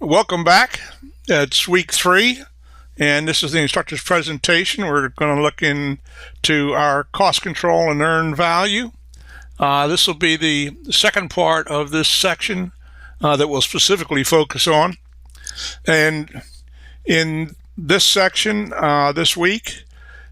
Welcome back. It's week 3, and this is the instructor's presentation. We're going to look into our cost control and earned value. This will be the second part of this section that we'll specifically focus on. And in this section this week,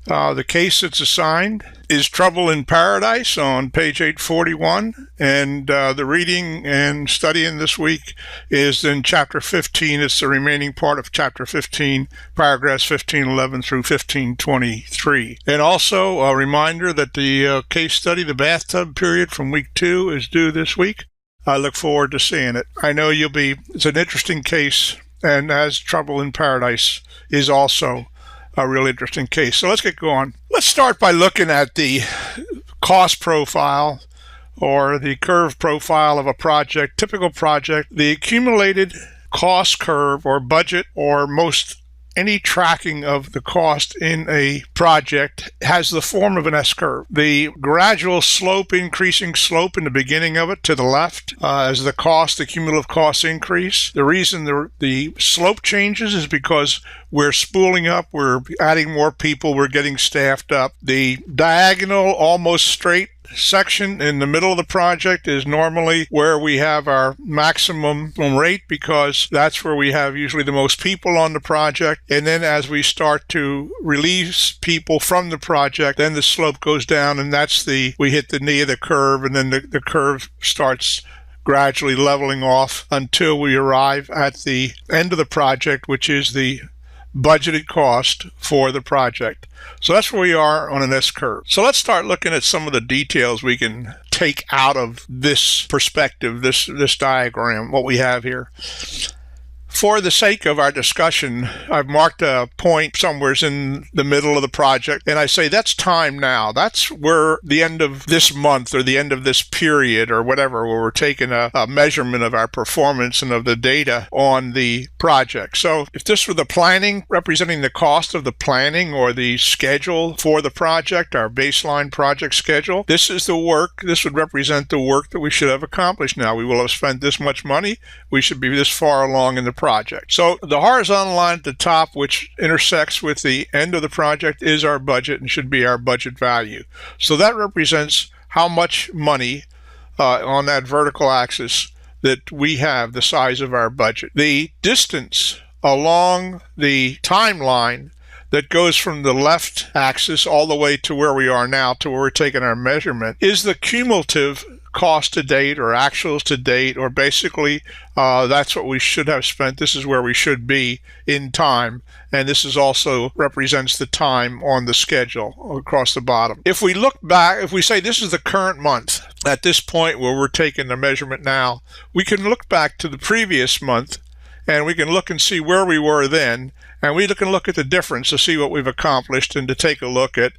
the case that's assigned is Trouble in Paradise on page 841, and the reading and studying this week is in chapter 15. It's the remaining part of chapter 15, paragraphs 1511 through 1523. And also a reminder that the case study, the bathtub period from week 2, is due this week. I look forward to seeing it. I know it's an interesting case, and as Trouble in Paradise is also a real interesting case. So let's get going. Let's start by looking at the cost profile or the curve profile of a project, typical project. The accumulated cost curve or budget or any tracking of the cost in a project has the form of an S-curve. The gradual increasing slope in the beginning of it to the left as the cumulative costs increase. The reason the slope changes is because we're spooling up, we're adding more people, we're getting staffed up. The diagonal, almost straight section in the middle of the project is normally where we have our maximum rate, because that's where we have usually the most people on the project. And then as we start to release people from the project, then the slope goes down, and we hit the knee of the curve, and then the curve starts gradually leveling off until we arrive at the end of the project, which is the budgeted cost for the project. So that's where we are on an S-curve. So let's start looking at some of the details we can take out of this perspective, this diagram, what we have here. For the sake of our discussion, I've marked a point somewhere in the middle of the project, and I say that's time now. That's where the end of this month or the end of this period or whatever, where we're taking a measurement of our performance and of the data on the project. So if this were the planning, representing the cost of the planning or the schedule for the project, our baseline project schedule, this is the work. This would represent the work that we should have accomplished now. We will have spent this much money. We should be this far along in the project. So the horizontal line at the top, which intersects with the end of the project, is our budget and should be our budget value. So that represents how much money on that vertical axis that we have, the size of our budget. The distance along the timeline that goes from the left axis all the way to where we are now, to where we're taking our measurement, is the cumulative cost to date or actuals to date, or basically that's what we should have spent. This is where we should be in time, and this is also represents the time on the schedule across the bottom. If we look back, if we say this is the current month, at this point where we're taking the measurement now, we can look back to the previous month, and we can look and see where we were then, and we can look at the difference to see what we've accomplished and to take a look at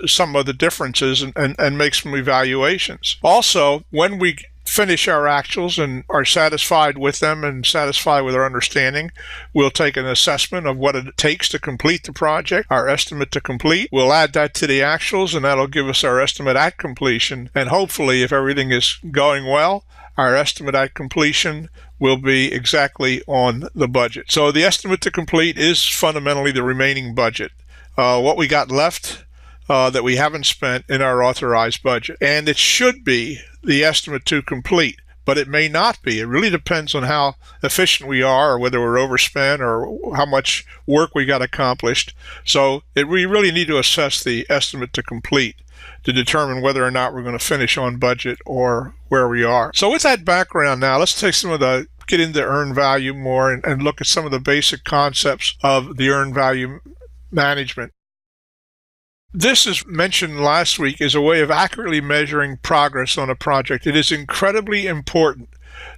some of the differences and make some evaluations. Also, when we finish our actuals and are satisfied with them and satisfied with our understanding, we'll take an assessment of what it takes to complete the project, our estimate to complete. We'll add that to the actuals, and that'll give us our estimate at completion. And hopefully, if everything is going well, our estimate at completion will be exactly on the budget. So the estimate to complete is fundamentally the remaining budget, what we got left that we haven't spent in our authorized budget. And it should be the estimate to complete, but it may not be. It really depends on how efficient we are, or whether we're overspent, or how much work we got accomplished. So we really need to assess the estimate to complete to determine whether or not we're going to finish on budget or where we are. So with that background now, let's take get into earned value more and look at some of the basic concepts of the earned value management. This, is mentioned last week, is a way of accurately measuring progress on a project. It is incredibly important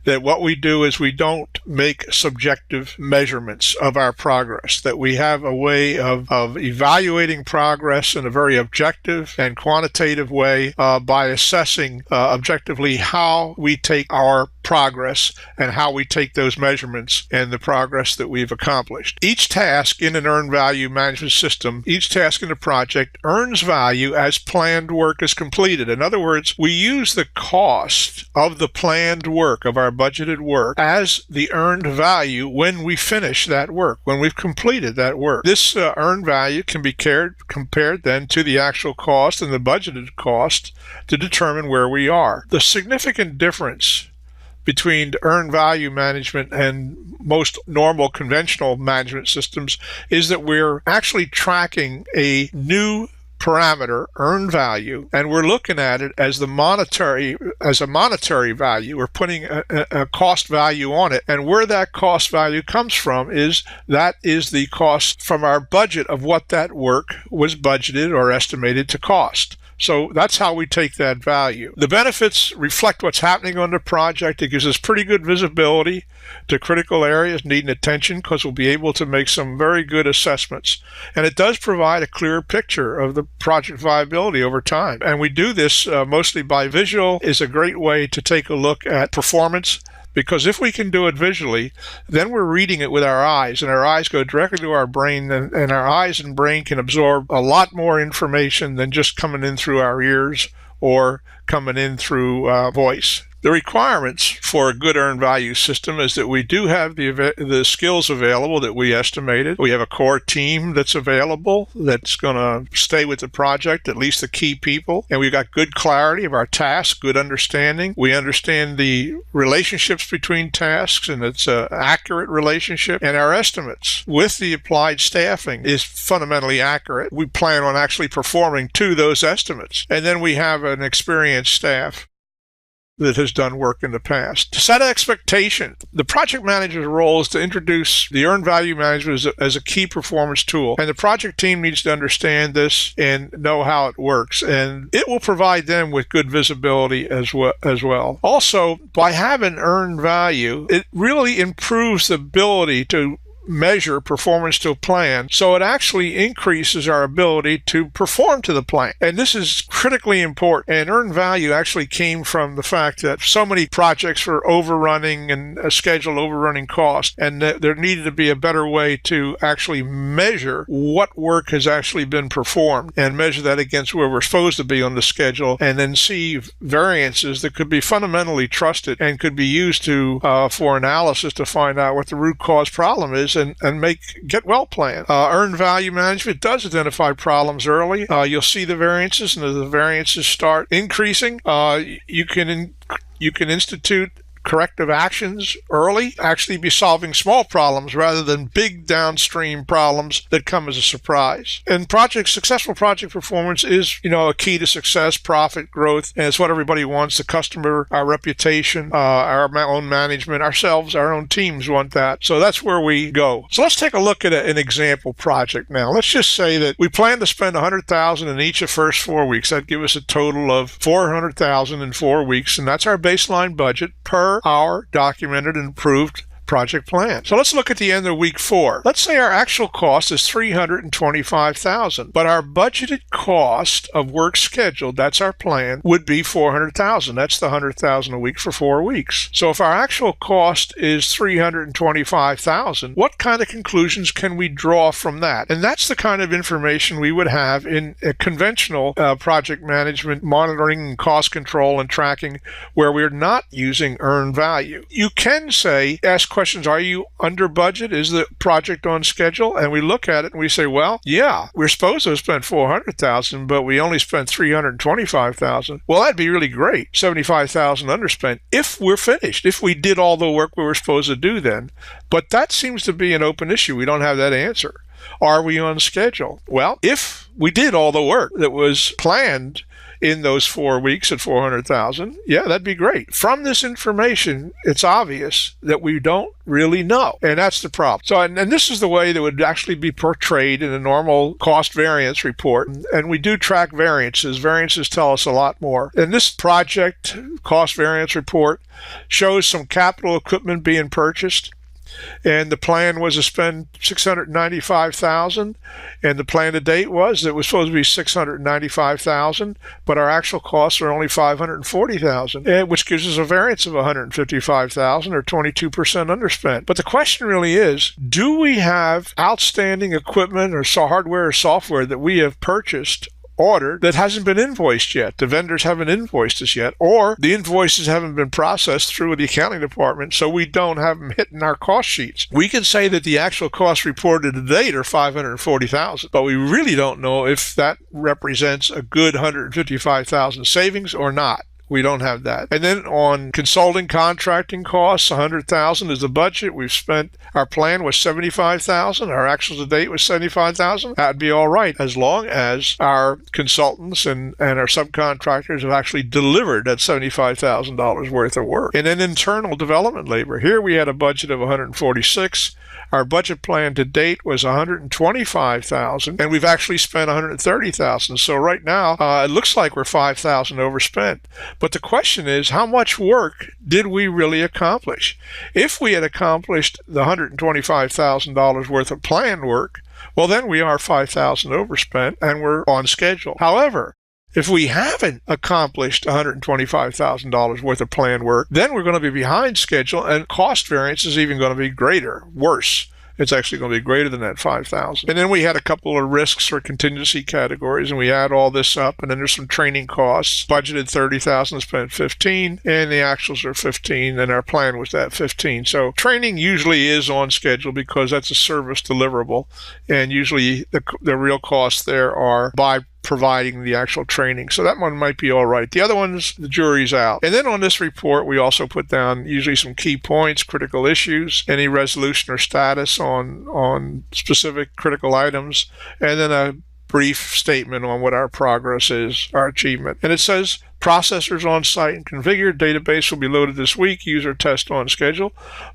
that what we do is we don't make subjective measurements of our progress, that we have a way of evaluating progress in a very objective and quantitative way by assessing objectively how we take our progress and how we take those measurements and the progress that we've accomplished. Each task in an earned value management system, each task in a project earns value as planned work is completed. In other words, we use the cost of the planned work of our budgeted work as the earned value when we finish that work, when we've completed that work. This earned value can be compared then to the actual cost and the budgeted cost to determine where we are. The significant difference between earned value management and most normal conventional management systems is that we're actually tracking a new parameter, earned value, and we're looking at it as a monetary value. We're putting a cost value on it, and where that cost value comes from is the cost from our budget of what that work was budgeted or estimated to cost. So that's how we take that value. The benefits reflect what's happening on the project. It gives us pretty good visibility to critical areas needing attention because we'll be able to make some very good assessments. And it does provide a clear picture of the project viability over time. And we do this mostly by visual. Is a great way to take a look at performance, because if we can do it visually, then we're reading it with our eyes, and our eyes go directly to our brain, and our eyes and brain can absorb a lot more information than just coming in through our ears or coming in through voice. The requirements for a good earned value system is that we do have the skills available that we estimated. We have a core team that's available that's going to stay with the project, at least the key people. And we've got good clarity of our tasks, good understanding. We understand the relationships between tasks, and it's an accurate relationship. And our estimates with the applied staffing is fundamentally accurate. We plan on actually performing to those estimates. And then we have an experienced staff that has done work in the past. To set an expectation, the project manager's role is to introduce the earned value management as a key performance tool, and the project team needs to understand this and know how it works, and it will provide them with good visibility as well. Also, by having earned value, it really improves the ability to measure performance to a plan, so it actually increases our ability to perform to the plan. And this is critically important. And earned value actually came from the fact that so many projects were overrunning and scheduled overrunning cost, and that there needed to be a better way to actually measure what work has actually been performed and measure that against where we're supposed to be on the schedule, and then see variances that could be fundamentally trusted and could be used to for analysis to find out what the root cause problem is and get well planned. Earned value management does identify problems early. You'll see the variances, and as the variances start increasing, you can institute corrective actions early, actually be solving small problems rather than big downstream problems that come as a surprise. And successful project performance is, a key to success, profit, growth, and it's what everybody wants. The customer, our reputation, our own management, ourselves, our own teams want that. So that's where we go. So let's take a look at an example project now. Let's just say that we plan to spend $100,000 in each of the first 4 weeks. That'd give us a total of $400,000 in 4 weeks, and that's our baseline budget per our documented and approved project plan. So let's look at the end of week 4. Let's say our actual cost is $325,000, but our budgeted cost of work scheduled, that's our plan, would be $400,000. That's the $100,000 a week for 4 weeks. So if our actual cost is $325,000, what kind of conclusions can we draw from that? And that's the kind of information we would have in a conventional project management, monitoring, and cost control and tracking, where we're not using earned value. You can ask questions, are you under budget? Is the project on schedule? And we look at it and we say, well, yeah, we're supposed to have spent $400,000, but we only spent $325,000. Well, that'd be really great. $75,000 underspent if we're finished, if we did all the work we were supposed to do then. But that seems to be an open issue. We don't have that answer. Are we on schedule? Well, if we did all the work that was planned in those 4 weeks at $400,000, yeah, that'd be great. From this information, it's obvious that we don't really know, and that's the problem. So, and this is the way that would actually be portrayed in a normal cost variance report, and we do track variances. Variances tell us a lot more. And this project cost variance report shows some capital equipment being purchased, and the plan was to spend $695,000, and the plan to date was that it was supposed to be $695,000, but our actual costs are only $540,000, which gives us a variance of $155,000 or 22% underspent. But the question really is, do we have outstanding equipment or hardware or software that we have purchased ordered that hasn't been invoiced yet. The vendors haven't invoiced us yet, or the invoices haven't been processed through the accounting department, so we don't have them hitting our cost sheets. We can say that the actual costs reported to date are $540,000, but we really don't know if that represents a good $155,000 savings or not. We don't have that. And then on consulting contracting costs, $100,000 is the budget. We've spent, our plan was $75,000. Our actual to date was $75,000. That'd be all right as long as our consultants and our subcontractors have actually delivered that $75,000 worth of work. And then internal development labor. Here we had a budget of $146,000. Our budget plan to date was $125,000, and we've actually spent $130,000. So right now, it looks like we're $5,000 overspent. But the question is, how much work did we really accomplish? If we had accomplished the $125,000 worth of planned work, well, then we are $5,000 overspent, and we're on schedule. However, if we haven't accomplished $125,000 worth of planned work, then we're going to be behind schedule, and cost variance is even going to be greater, worse. It's actually going to be greater than that $5,000. And then we had a couple of risks or contingency categories, and we add all this up, and then there's some training costs. Budgeted $30,000, spent $15,000, and the actuals are $15,000, and our plan was that $15,000. So training usually is on schedule because that's a service deliverable, and usually the real costs there are by providing the actual training. So that one might be all right. The other ones, the jury's out. And then on this report, we also put down usually some key points, critical issues, any resolution or status on specific critical items, and then a brief statement on what our progress is, our achievement. And it says processors on site and configured, database will be loaded this week, user test on schedule.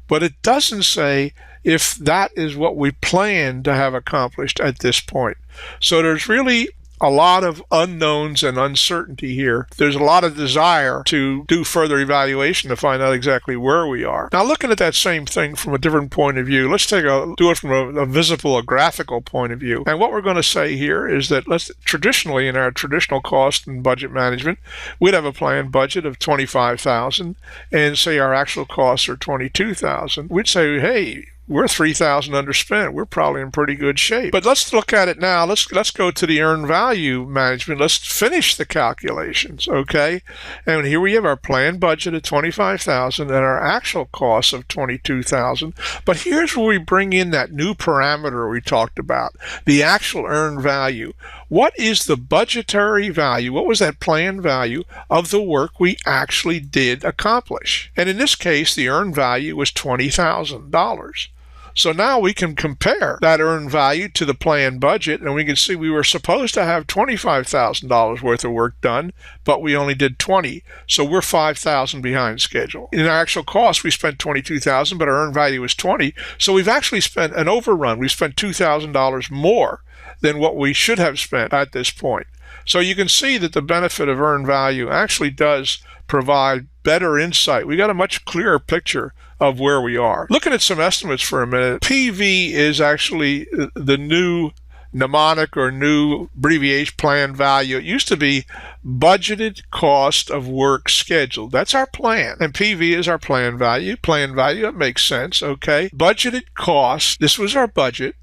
But it doesn't say if that is what we plan to have accomplished at this point. So there's really a lot of unknowns and uncertainty here. There's a lot of desire to do further evaluation to find out exactly where we are. Now, looking at that same thing from a different point of view, let's do it from a visible, a graphical point of view. And what we're going to say here is that traditionally in our traditional cost and budget management, we'd have a planned budget of $25,000 and say our actual costs are $22,000. We'd say, hey, we're $3,000 underspent. We're probably in pretty good shape. But let's look at it now. Let's go to the earned value management. Let's finish the calculations, okay? And here we have our planned budget of $25,000 and our actual costs of $22,000. But here's where we bring in that new parameter we talked about, the actual earned value. What is the budgetary value? What was that planned value of the work we actually did accomplish? And in this case, the earned value was $20,000. So now we can compare that earned value to the planned budget, and we can see we were supposed to have $25,000 worth of work done, but we only did $20,000. So we're $5,000 behind schedule. In our actual cost, we spent $22,000, but our earned value was $20,000. So we've actually spent an overrun. We've spent $2,000 more than what we should have spent at this point. So you can see that the benefit of earned value actually does provide better insight. We got a much clearer picture of where we are. Looking at some estimates for a minute, PV is actually the new mnemonic or new abbreviation planned value. It used to be budgeted cost of work scheduled. That's our plan. And PV is our planned value. Planned value, that makes sense, okay? Budgeted cost, this was our budget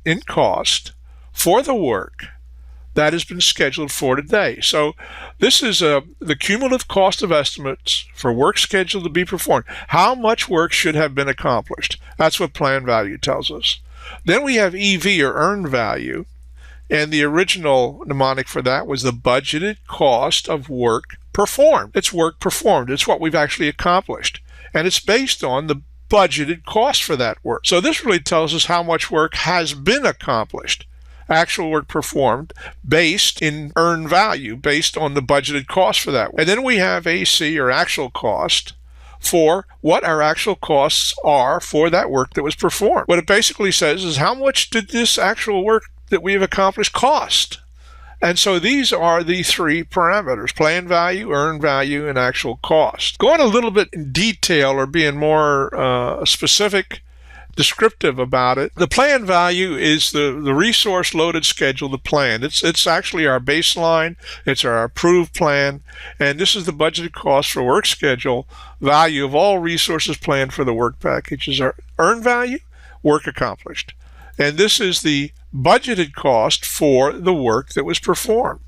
in cost for the work that has been scheduled for today. So this is the cumulative cost of estimates for work scheduled to be performed. How much work should have been accomplished? That's what planned value tells us. Then we have EV or earned value, and the original mnemonic for that was the budgeted cost of work performed. It's work performed. It's what we've actually accomplished. And it's based on the budgeted cost for that work. So this really tells us how much work has been accomplished. Actual work performed based in earned value, based on the budgeted cost for that. And then we have AC or actual cost for what our actual costs are for that work that was performed. What it basically says is how much did this actual work that we have accomplished cost? And so these are the three parameters: planned value, earned value, and actual cost. Going a little bit in detail or being more specific, descriptive about it, the planned value is the resource loaded schedule, the plan. It's actually our baseline, it's our approved plan, and this is the budgeted cost for work schedule value of all resources planned for the work package. Is our earned value, work accomplished. And this is the budgeted cost for the work that was performed.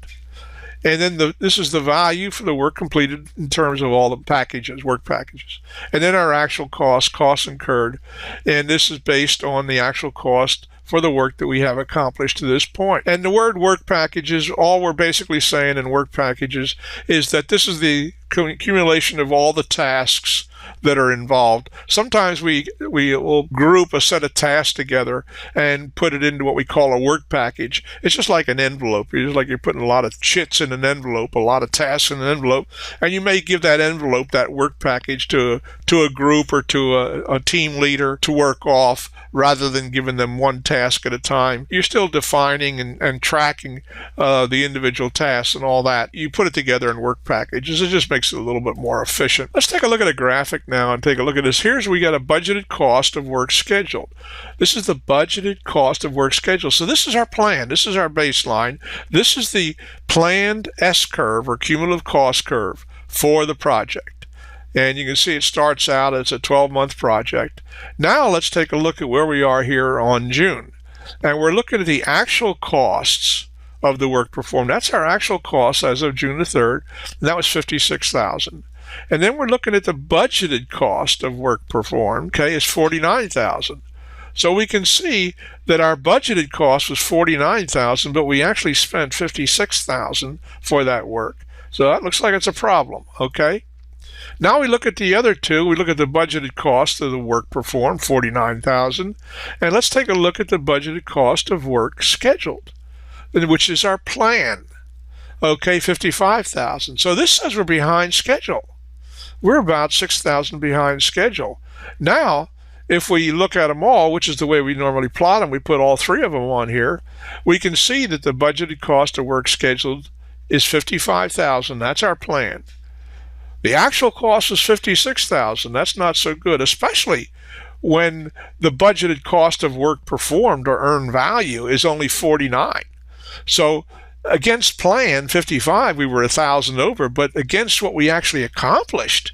And then this is the value for the work completed in terms of all the packages, work packages. And then our actual costs incurred. And this is based on the actual cost for the work that we have accomplished to this point. And the word work packages, all we're basically saying in work packages is that this is the accumulation of all the tasks that are involved. Sometimes we will group a set of tasks together and put it into what we call a work package. It's just like an envelope. It's just like you're putting a lot of chits in an envelope, a lot of tasks in an envelope, and you may give that envelope, that work package, to a group or to a team leader to work off, rather than giving them one task at a time. You're still defining and tracking the individual tasks and all that. You put it together in work packages. It just makes it a little bit more efficient. Let's take a look at a graphic now and take a look at this. Here's we got a budgeted cost of work scheduled. This is the budgeted cost of work scheduled. So this is our plan. This is our baseline. This is the planned S-curve or cumulative cost curve for the project. And you can see it starts out as a 12-month project. Now let's take a look at where we are here on June. And we're looking at the actual costs of the work performed. That's our actual cost as of June the 3rd. And that was $56,000. And then we're looking at the budgeted cost of work performed. Okay, it's $49,000. So we can see that our budgeted cost was $49,000, but we actually spent $56,000 for that work. So that looks like it's a problem. Okay. Now we look at the other two. We look at the budgeted cost of the work performed, $49,000, and let's take a look at the budgeted cost of work scheduled, which is our plan. Okay, $55,000. So this says we're behind schedule. We're about $6,000 behind schedule. Now, if we look at them all, which is the way we normally plot them, we put all three of them on here, we can see that the budgeted cost of work scheduled is $55,000. That's our plan. The actual cost was $56,000. That's not so good, especially when the budgeted cost of work performed or earned value is only $49,000. So against plan, $55,000, we were $1,000 over, but against what we actually accomplished,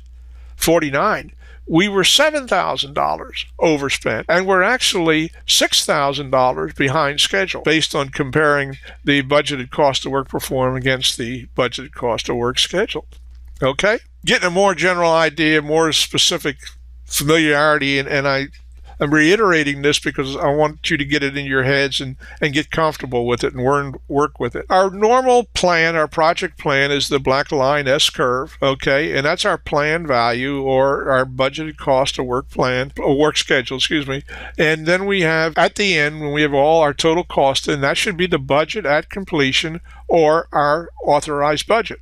$49,000, we were $7,000 overspent, and we're actually $6,000 behind schedule based on comparing the budgeted cost of work performed against the budgeted cost of work scheduled. Okay? Getting a more general idea, more specific familiarity, and I'm reiterating this because I want you to get it in your heads and get comfortable with it and work with it. Our normal plan, our project plan, is the black line S-curve, okay? And that's our plan value or our budgeted cost of work plan, or work schedule, excuse me. And then we have, at the end, when we have all our total cost, and that should be the budget at completion or our authorized budget.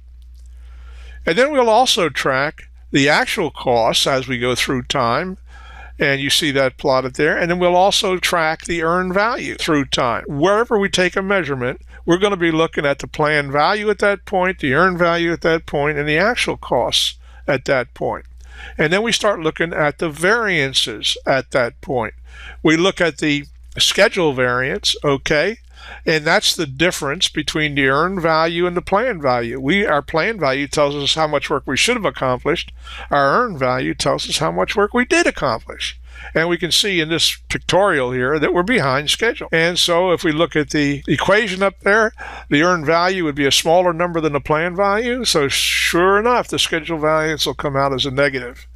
And then we'll also track the actual costs as we go through time, and you see that plotted there. And then we'll also track the earned value through time. Wherever we take a measurement, we're going to be looking at the planned value at that point, the earned value at that point, and the actual costs at that point. And then we start looking at the variances at that point. We look at the schedule variance, okay? And that's the difference between the earned value and the planned value. Our planned value tells us how much work we should have accomplished. Our earned value tells us how much work we did accomplish. And we can see in this pictorial here that we're behind schedule. And so if we look at the equation up there, the earned value would be a smaller number than the planned value. So sure enough, the schedule variance will come out as a negative.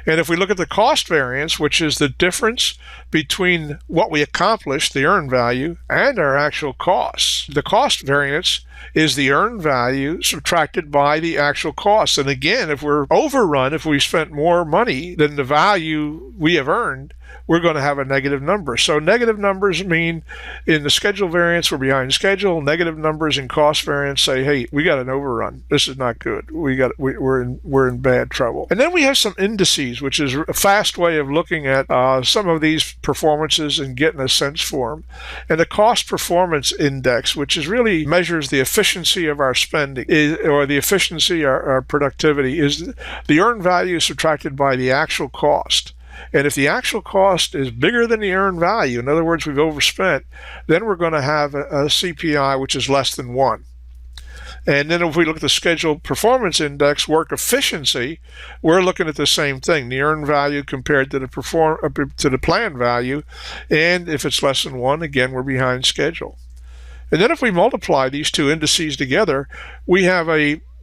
And if we look at the cost variance, which is the difference between what we accomplished, the earned value, and our actual costs, the cost variance is the earned value subtracted by the actual cost. And again, if we're overrun, if we spent more money than the value we have earned, we're going to have a negative number. So negative numbers mean in the schedule variance, we're behind schedule. Negative numbers in cost variance say, hey, we got an overrun. This is not good. We're in bad trouble. And then we have some indices, which is a fast way of looking at some of these performances and getting a sense for them. And the cost performance index, which is really measures the efficiency of our spending, or the efficiency, our productivity, is the earned value subtracted by the actual cost. And if the actual cost is bigger than the earned value, in other words, we've overspent, then we're going to have a CPI which is less than 1. And then if we look at the scheduled performance index, work efficiency, we're looking at the same thing, the earned value compared to the planned value. And if it's less than 1, again, we're behind schedule. And then if we multiply these two indices together, we have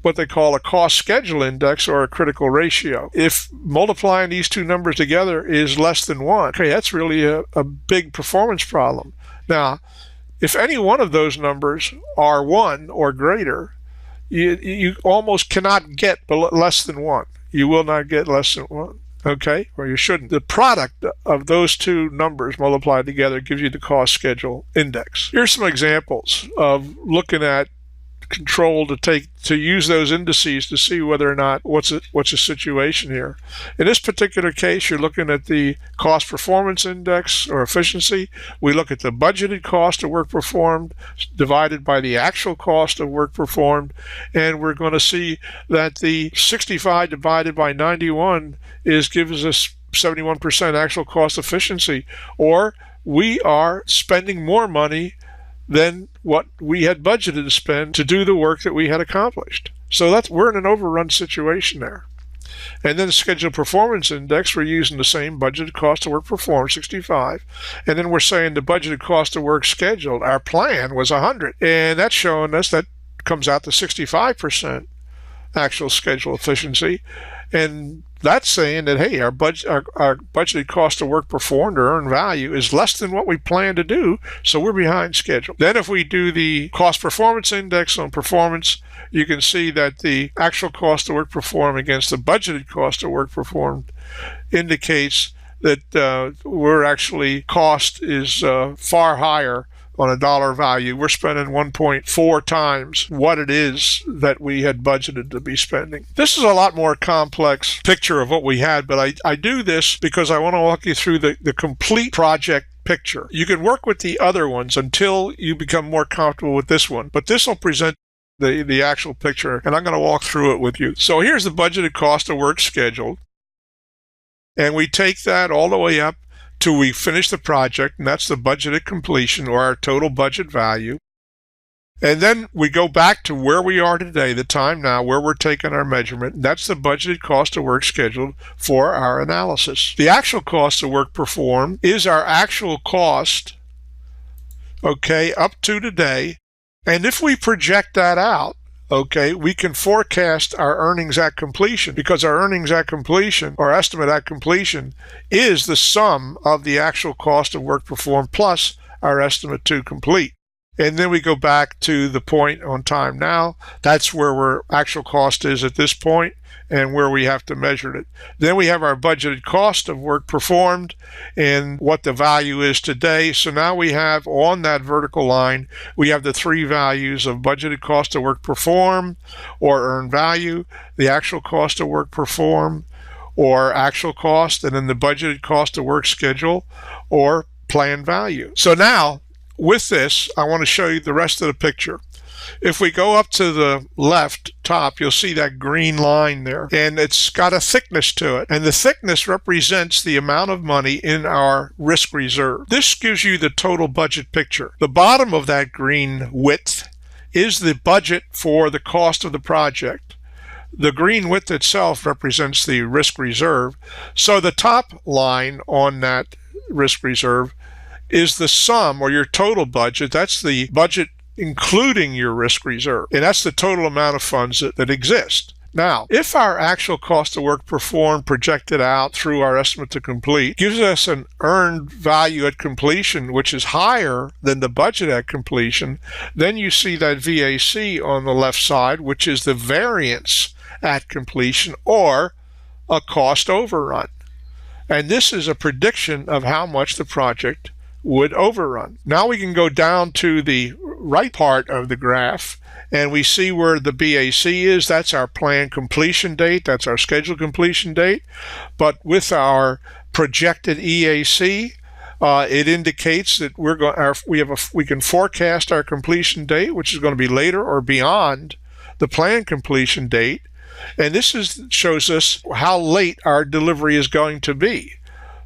what they call a cost schedule index or a critical ratio. If multiplying these two numbers together is less than 1, okay, that's really a big performance problem. Now, if any one of those numbers are 1 or greater, you almost cannot get less than 1. You will not get less than 1. Okay, or you shouldn't. The product of those two numbers multiplied together gives you the cost schedule index. Here's some examples of looking at control to use those indices to see whether or not what's the situation here. In this particular case, you're looking at the cost performance index or efficiency. We look at the budgeted cost of work performed divided by the actual cost of work performed, and we're going to see that the 65 divided by 91 gives us 71% actual cost efficiency, or we are spending more money than what we had budgeted to spend to do the work that we had accomplished. So we're in an overrun situation there. And then the scheduled performance index, we're using the same budgeted cost of work performed, 65. And then we're saying the budgeted cost of work scheduled, our plan was 100. And that's showing us that comes out to 65% actual schedule efficiency. And that's saying that, hey, our budgeted cost of work performed or earned value is less than what we planned to do, so we're behind schedule. Then if we do the cost performance index on performance, you can see that the actual cost of work performed against the budgeted cost of work performed indicates that we're actually cost is far higher on a dollar value. We're spending 1.4 times what it is that we had budgeted to be spending. This is a lot more complex picture of what we had, but I do this because I want to walk you through the complete project picture. You can work with the other ones until you become more comfortable with this one, but this will present the actual picture, and I'm going to walk through it with you. So here's the budgeted cost of work scheduled, and we take that all the way up till we finish the project, and that's the budgeted completion or our total budget value. And then we go back to where we are today, the time now, where we're taking our measurement, and that's the budgeted cost of work scheduled for our analysis. The actual cost of work performed is our actual cost, okay, up to today. And if we project that out, okay, we can forecast our earnings at completion, because our earnings at completion, or estimate at completion, is the sum of the actual cost of work performed plus our estimate to complete. And then we go back to the point on time now. That's where our actual cost is at this point and where we have to measure it. Then we have our budgeted cost of work performed and what the value is today. So now we have on that vertical line, we have the three values of budgeted cost of work performed or earned value, the actual cost of work performed or actual cost, and then the budgeted cost of work schedule or planned value. So now with this, I want to show you the rest of the picture. If we go up to the left top, you'll see that green line there, and it's got a thickness to it, and the thickness represents the amount of money in our risk reserve. This gives you the total budget picture. The bottom of that green width is the budget for the cost of the project. The green width itself represents the risk reserve. So the top line on that risk reserve is the sum, or your total budget. That's the budget including your risk reserve, and that's the total amount of funds that exist. Now, if our actual cost of work performed projected out through our estimate to complete gives us an earned value at completion which is higher than the budget at completion, then you see that VAC on the left side, which is the variance at completion or a cost overrun. And this is a prediction of how much the project would overrun. Now we can go down to the right part of the graph and we see where the BAC is. That's our planned completion date. That's our scheduled completion date. But with our projected EAC, it indicates that we can forecast our completion date, which is going to be later or beyond the planned completion date. And this shows us how late our delivery is going to be.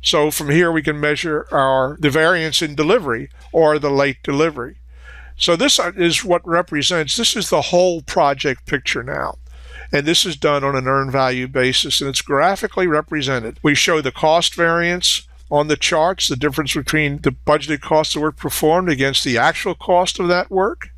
So from here we can measure the variance in delivery or the late delivery. So this is what represents, this is the whole project picture now. And this is done on an earned value basis, and it's graphically represented. We show the cost variance on the charts the difference between the budgeted cost of work performed against the actual cost of that work.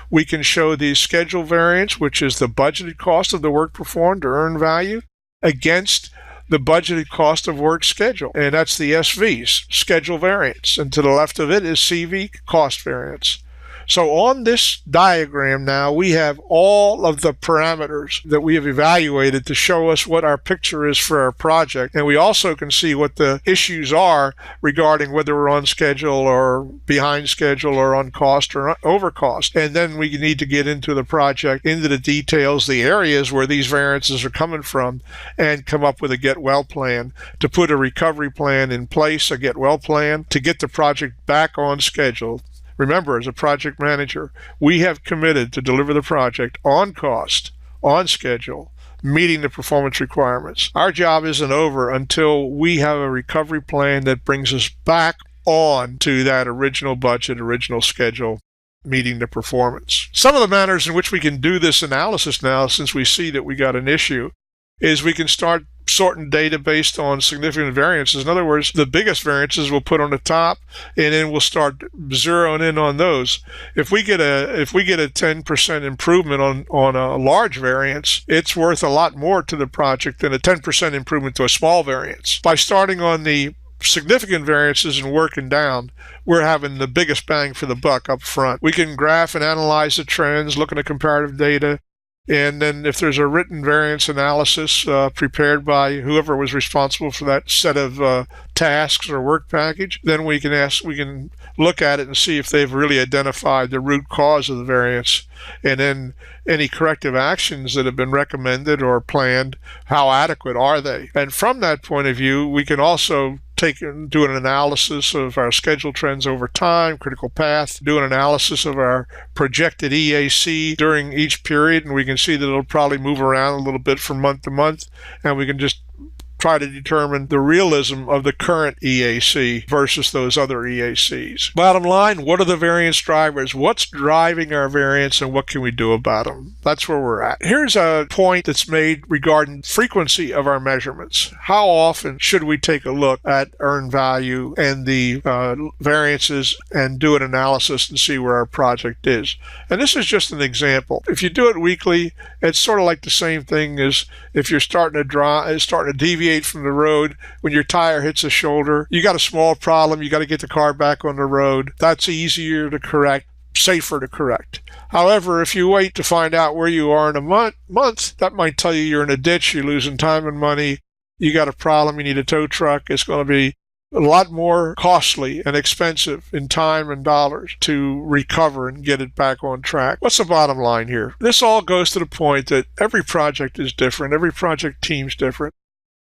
We can show the schedule variance, which is the budgeted cost of the work performed or earned value, against the budgeted cost of work schedule. And that's the SVs, schedule variance. And to the left of it is CV, cost variance. So on this diagram now, we have all of the parameters that we have evaluated to show us what our picture is for our project. And we also can see what the issues are regarding whether we're on schedule or behind schedule or on cost or over cost. And then we need to get into the project, into the details, the areas where these variances are coming from, and come up with a get well plan to put a recovery plan in place, a get well plan to get the project back on schedule. Remember, as a project manager, we have committed to deliver the project on cost, on schedule, meeting the performance requirements. Our job isn't over until we have a recovery plan that brings us back on to that original budget, original schedule, meeting the performance. Some of the manners in which we can do this analysis now, since we see that we got an issue, is we can start sorting data based on significant variances. In other words, the biggest variances we'll put on the top, and then we'll start zeroing in on those. If we get a 10% improvement on a large variance, it's worth a lot more to the project than a 10% improvement to a small variance. By starting on the significant variances and working down, we're having the biggest bang for the buck up front. We can graph and analyze the trends, looking at comparative data. And then if there's a written variance analysis prepared by whoever was responsible for that set of tasks or work package, then we can look at it and see if they've really identified the root cause of the variance, and then any corrective actions that have been recommended or planned, how adequate are they? And from that point of view, we can also do an analysis of our schedule trends over time, critical path, do an analysis of our projected EAC during each period, and we can see that it'll probably move around a little bit from month to month, and we can just try to determine the realism of the current EAC versus those other EACs. Bottom line, what are the variance drivers? What's driving our variance, and what can we do about them? That's where we're at. Here's a point that's made regarding frequency of our measurements. How often should we take a look at earned value and the variances and do an analysis and see where our project is? And this is just an example. If you do it weekly, it's sort of like the same thing as if you're starting to deviate from the road. When your tire hits a shoulder, you got a small problem, you got to get the car back on the road. That's easier to correct, safer to correct. However, if you wait to find out where you are in a month, that might tell you you're in a ditch, you're losing time and money, you got a problem, you need a tow truck. It's going to be a lot more costly and expensive in time and dollars to recover and get it back on track. What's the bottom line here? This all goes to the point that every project is different, every project team's different.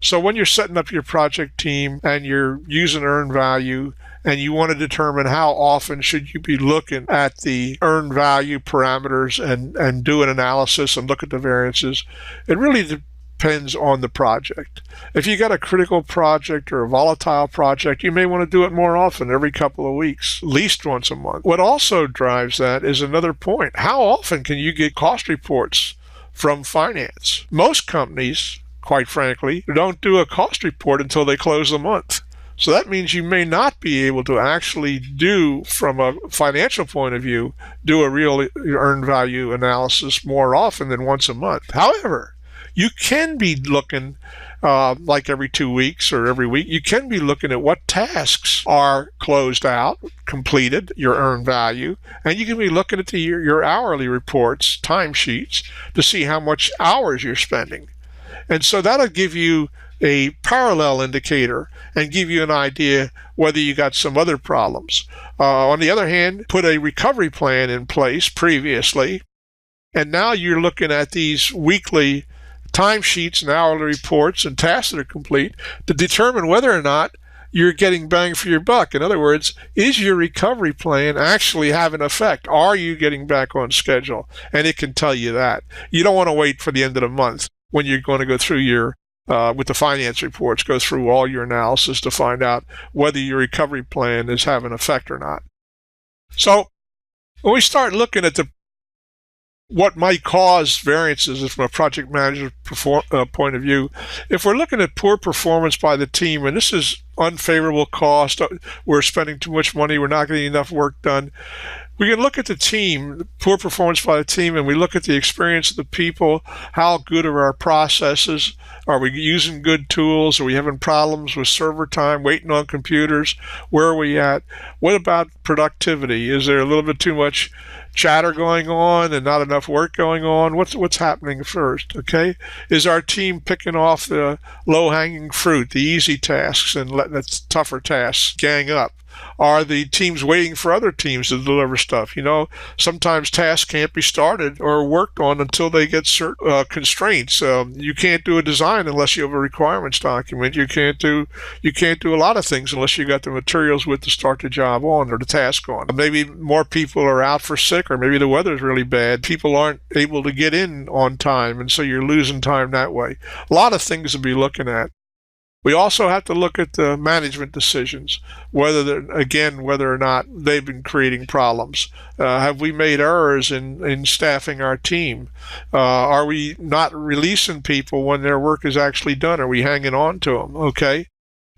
So when you're setting up your project team and you're using earned value and you want to determine how often should you be looking at the earned value parameters and do an analysis and look at the variances, it really depends on the project. If you got a critical project or a volatile project, you may want to do it more often, every couple of weeks, at least once a month. What also drives that is another point. How often can you get cost reports from finance? Most companies, quite frankly, don't do a cost report until they close the month. So that means you may not be able to actually do, from a financial point of view, do a real earned value analysis more often than once a month. However, you can be looking like every 2 weeks or every week. You can be looking at what tasks are closed out, completed, your earned value, and you can be looking at your hourly reports, timesheets, to see how much hours you're spending. And so that'll give you a parallel indicator and give you an idea whether you got some other problems. On the other hand, put a recovery plan in place previously, and now you're looking at these weekly timesheets and hourly reports and tasks that are complete to determine whether or not you're getting bang for your buck. In other words, is your recovery plan actually having an effect? Are you getting back on schedule? And it can tell you that. You don't want to wait for the end of the month when you're going to go through your, with the finance reports, go through all your analysis to find out whether your recovery plan is having an effect or not. So when we start looking at what might cause variances from a project manager point of view, if we're looking at poor performance by the team, and this is unfavorable cost, we're spending too much money, we're not getting enough work done. We can look at the team, the poor performance by the team, and we look at the experience of the people. How good are our processes? Are we using good tools? Are we having problems with server time, waiting on computers? Where are we at? What about productivity? Is there a little bit too much chatter going on and not enough work going on? What's happening first? Okay, is our team picking off the low-hanging fruit, the easy tasks, and letting the tougher tasks gang up? Are the teams waiting for other teams to deliver stuff? Sometimes tasks can't be started or worked on until they get certain constraints. You can't do a design unless you have a requirements document. You can't do a lot of things unless you got the materials with to start the job on or the task on. Maybe more people are out for sick, or maybe the weather's really bad. People aren't able to get in on time, and so you're losing time that way. A lot of things to be looking at. We also have to look at the management decisions, whether or not they've been creating problems. Have we made errors in staffing our team? Are we not releasing people when their work is actually done? Are we hanging on to them? Okay.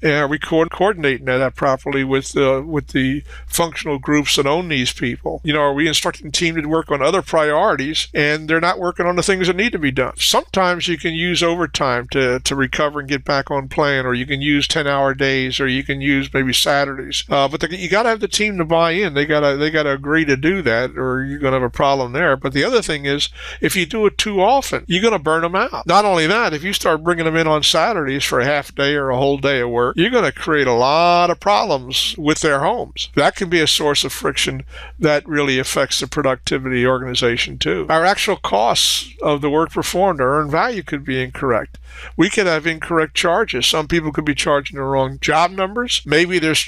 Are we coordinating that properly with the functional groups that own these people? Are we instructing the team to work on other priorities and they're not working on the things that need to be done? Sometimes you can use overtime to recover and get back on plan, or you can use 10-hour days, or you can use maybe Saturdays. But you got to have the team to buy in. They got to agree to do that, or you're going to have a problem there. But the other thing is, if you do it too often, you're going to burn them out. Not only that, if you start bringing them in on Saturdays for a half day or a whole day of work, you're going to create a lot of problems with their homes. That can be a source of friction that really affects the productivity of the organization too. Our actual costs of the work performed, our earned value, could be incorrect. We could have incorrect charges. Some people could be charging the wrong job numbers. Maybe there's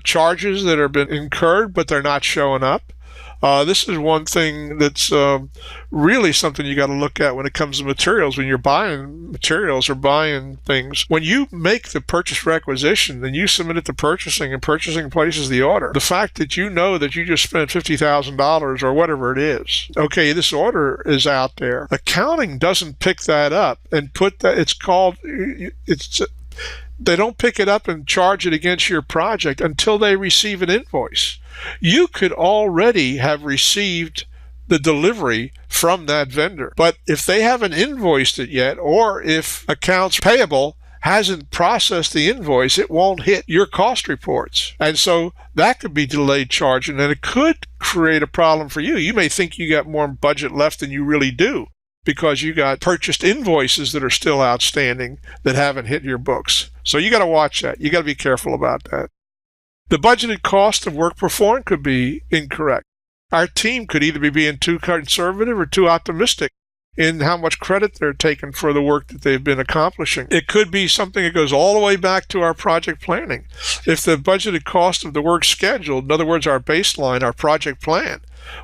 charges that have been incurred, but they're not showing up. This is one thing that's really something you got to look at when it comes to materials. When you're buying materials or buying things, when you make the purchase requisition, then you submit it to purchasing, and purchasing places the order. The fact that you know that you just spent $50,000 or whatever it is, okay, this order is out there. Accounting doesn't pick that up and put that. They don't pick it up and charge it against your project until they receive an invoice. You could already have received the delivery from that vendor, but if they haven't invoiced it yet, or if accounts payable hasn't processed the invoice, it won't hit your cost reports. And so that could be delayed charging, and it could create a problem for you. You may think you got more budget left than you really do, because you got purchased invoices that are still outstanding that haven't hit your books. So you got to watch that. You got to be careful about that. The budgeted cost of work performed could be incorrect. Our team could either be being too conservative or too optimistic in how much credit they're taking for the work that they've been accomplishing. It could be something that goes all the way back to our project planning. If the budgeted cost of the work scheduled, in other words, our baseline, our project plan,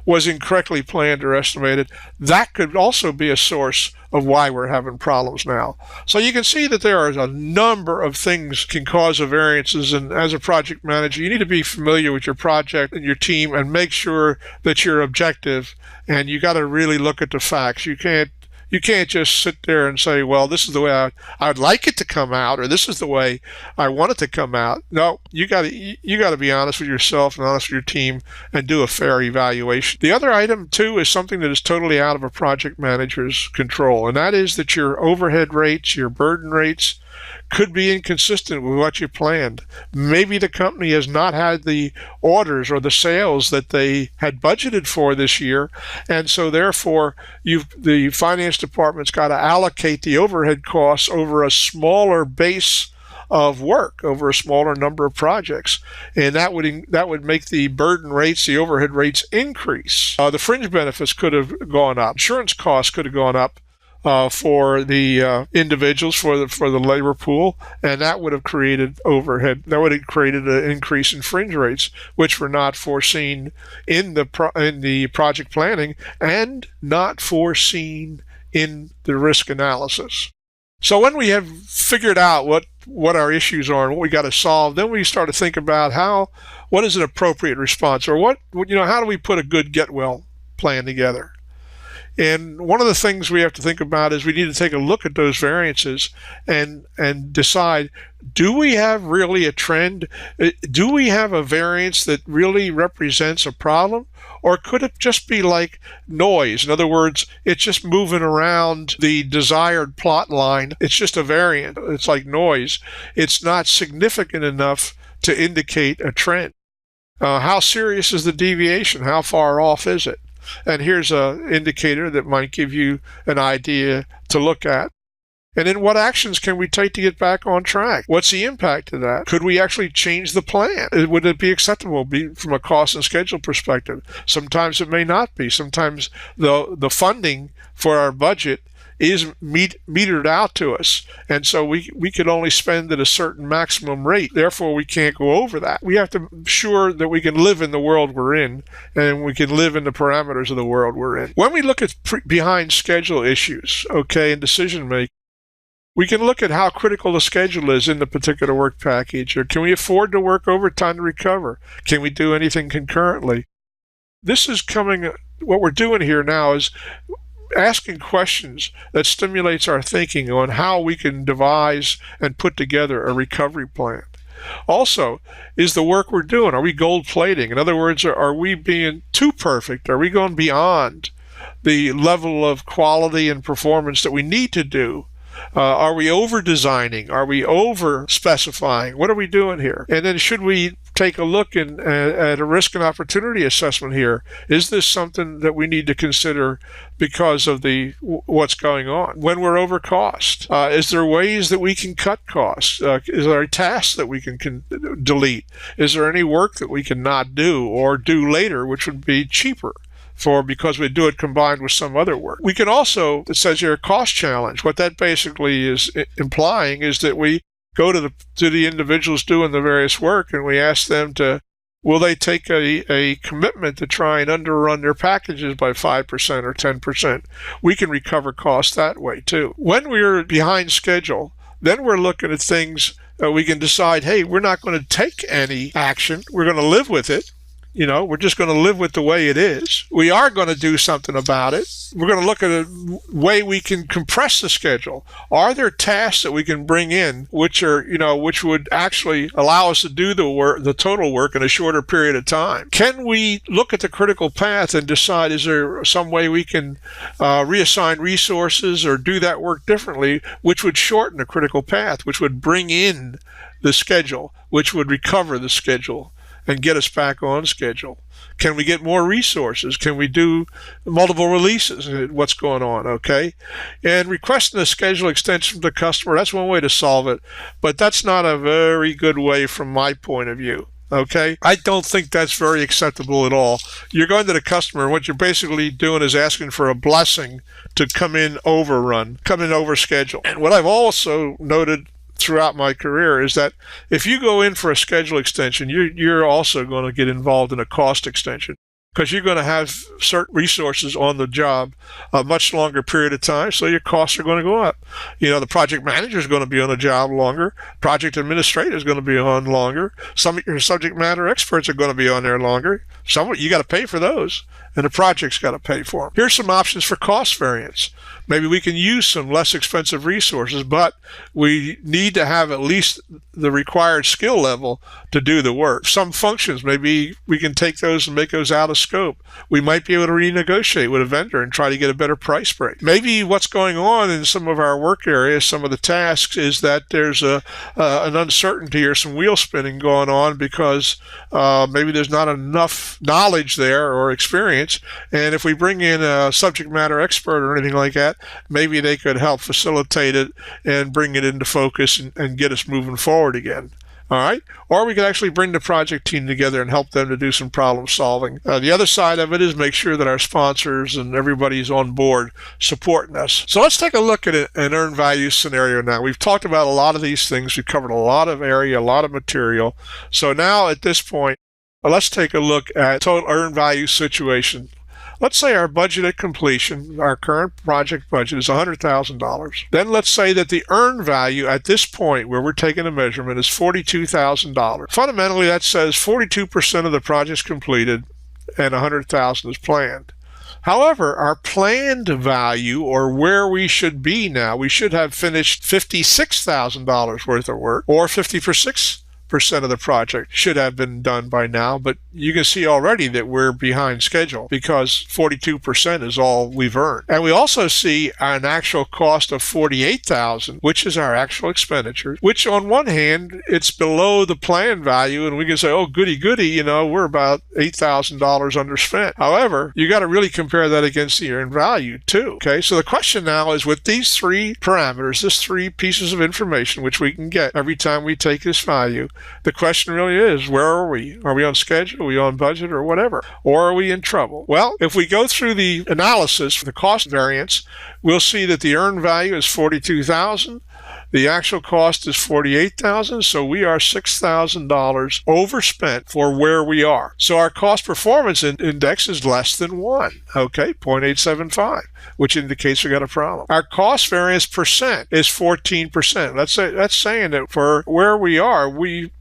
was incorrectly planned or estimated, that could also be a source of why we're having problems now. So you can see that there are a number of things can cause variances, and as a project manager, you need to be familiar with your project and your team and make sure that you're objective, and you got to really look at the facts. You can't just sit there and say, well, this is the way I'd like it to come out, or this is the way I want it to come out. No, you got to be honest with yourself and honest with your team and do a fair evaluation. The other item, too, is something that is totally out of a project manager's control, and that is that your overhead rates, your burden rates, could be inconsistent with what you planned. Maybe the company has not had the orders or the sales that they had budgeted for this year, and so therefore the finance department's got to allocate the overhead costs over a smaller base of work, over a smaller number of projects, and that would make the burden rates, the overhead rates, increase. The fringe benefits could have gone up. Insurance costs could have gone up for the individuals, for the labor pool, and that would have created overhead. That would have created an increase in fringe rates, which were not foreseen in the project planning and not foreseen in the risk analysis. So when we have figured out what our issues are and what we got to solve, then we start to think about what is an appropriate response, or how do we put a good get well plan together. And one of the things we have to think about is we need to take a look at those variances and decide, do we have really a trend? Do we have a variance that really represents a problem? Or could it just be like noise? In other words, it's just moving around the desired plot line. It's just a variant. It's like noise. It's not significant enough to indicate a trend. How serious is the deviation? How far off is it? And here's an indicator that might give you an idea to look at. And then what actions can we take to get back on track? What's the impact of that? Could we actually change the plan? Would it be acceptable from a cost and schedule perspective? Sometimes it may not be. Sometimes the funding for our budget is metered out to us, and so we could only spend at a certain maximum rate. Therefore, we can't go over that. We have to ensure that we can live in the world we're in, and we can live in the parameters of the world we're in. When we look at behind schedule issues, okay, and decision making, we can look at how critical the schedule is in the particular work package, or can we afford to work overtime to recover? Can we do anything concurrently? This is what we're doing here now is asking questions that stimulates our thinking on how we can devise and put together a recovery plan. Also, is the work we're doing, are we gold plating? In other words, are we being too perfect? Are we going beyond the level of quality and performance that we need to do? Are we over designing? Are we over specifying? What are we doing here? And then should we take a look at a risk and opportunity assessment here? Is this something that we need to consider because of what's going on? When we're over cost, is there ways that we can cut costs? Is there tasks that we can delete? Is there any work that we can not do or do later, which would be cheaper? Because we do it combined with some other work. We can also, it says here, a cost challenge. What that basically is implying is that we go to the individuals doing the various work and we ask them will they take a commitment to try and underrun their packages by 5% or 10%? We can recover costs that way too. When we're behind schedule, then we're looking at things we can decide, hey, we're not going to take any action. We're going to live with it. We're just going to live with the way it is. We are going to do something about it. We're going to look at a way we can compress the schedule. Are there tasks that we can bring in which would actually allow us to do the total work in a shorter period of time? Can we look at the critical path and decide, is there some way we can reassign resources or do that work differently, which would shorten the critical path, which would bring in the schedule, which would recover the schedule and get us back on schedule? Can we get more resources? Can we do multiple releases? What's going on, okay? And requesting a schedule extension from the customer, that's one way to solve it, but that's not a very good way from my point of view, okay? I don't think that's very acceptable at all. You're going to the customer, and what you're basically doing is asking for a blessing to come in over schedule. And what I've also noted throughout my career is that if you go in for a schedule extension, you're also going to get involved in a cost extension, because you're going to have certain resources on the job a much longer period of time, so your costs are going to go up. The project manager is going to be on the job longer. Project administrator is going to be on longer. Some of your subject matter experts are going to be on there longer. You got to pay for those, and the project's got to pay for them. Here's some options for cost variance. Maybe we can use some less expensive resources, but we need to have at least the required skill level to do the work. Some functions, maybe we can take those and make those out of scope. We might be able to renegotiate with a vendor and try to get a better price break. Maybe what's going on in some of our work areas, some of the tasks, is that there's an uncertainty or some wheel spinning going on because maybe there's not enough knowledge there or experience. And if we bring in a subject matter expert or anything like that, maybe they could help facilitate it and bring it into focus and get us moving forward again. All right? Or we could actually bring the project team together and help them to do some problem solving. The other side of it is make sure that our sponsors and everybody's on board supporting us. So let's take a look at an earned value scenario now. We've talked about a lot of these things. We've covered a lot of area, a lot of material. So now at this point, let's take a look at total earned value situation. Let's say our budget at completion, our current project budget, is $100,000. Then let's say that the earned value at this point where we're taking a measurement is $42,000. Fundamentally, that says 42% of the project's completed and $100,000 is planned. However, our planned value, or where we should be now, we should have finished $56,000 worth of work, or 50% of the project should have been done by now, but you can see already that we're behind schedule because 42% is all we've earned. And we also see an actual cost of $48,000, which is our actual expenditures, which on one hand, it's below the planned value, and we can say, oh, goody, we're about $8,000 underspent. However, you got to really compare that against the earned value too. Okay, so the question now is, with these three parameters, this three pieces of information, which we can get every time we take this value, the question really is, where are we? Are we on schedule? Are we on budget, or whatever? Or are we in trouble? Well, if we go through the analysis for the cost variance, we'll see that the earned value is $42,000. The actual cost is $48,000, so we are $6,000 overspent for where we are. So our cost performance index is less than 1, okay, 0.875, which indicates we got a problem. Our cost variance percent is 14%. That's saying that for where we are,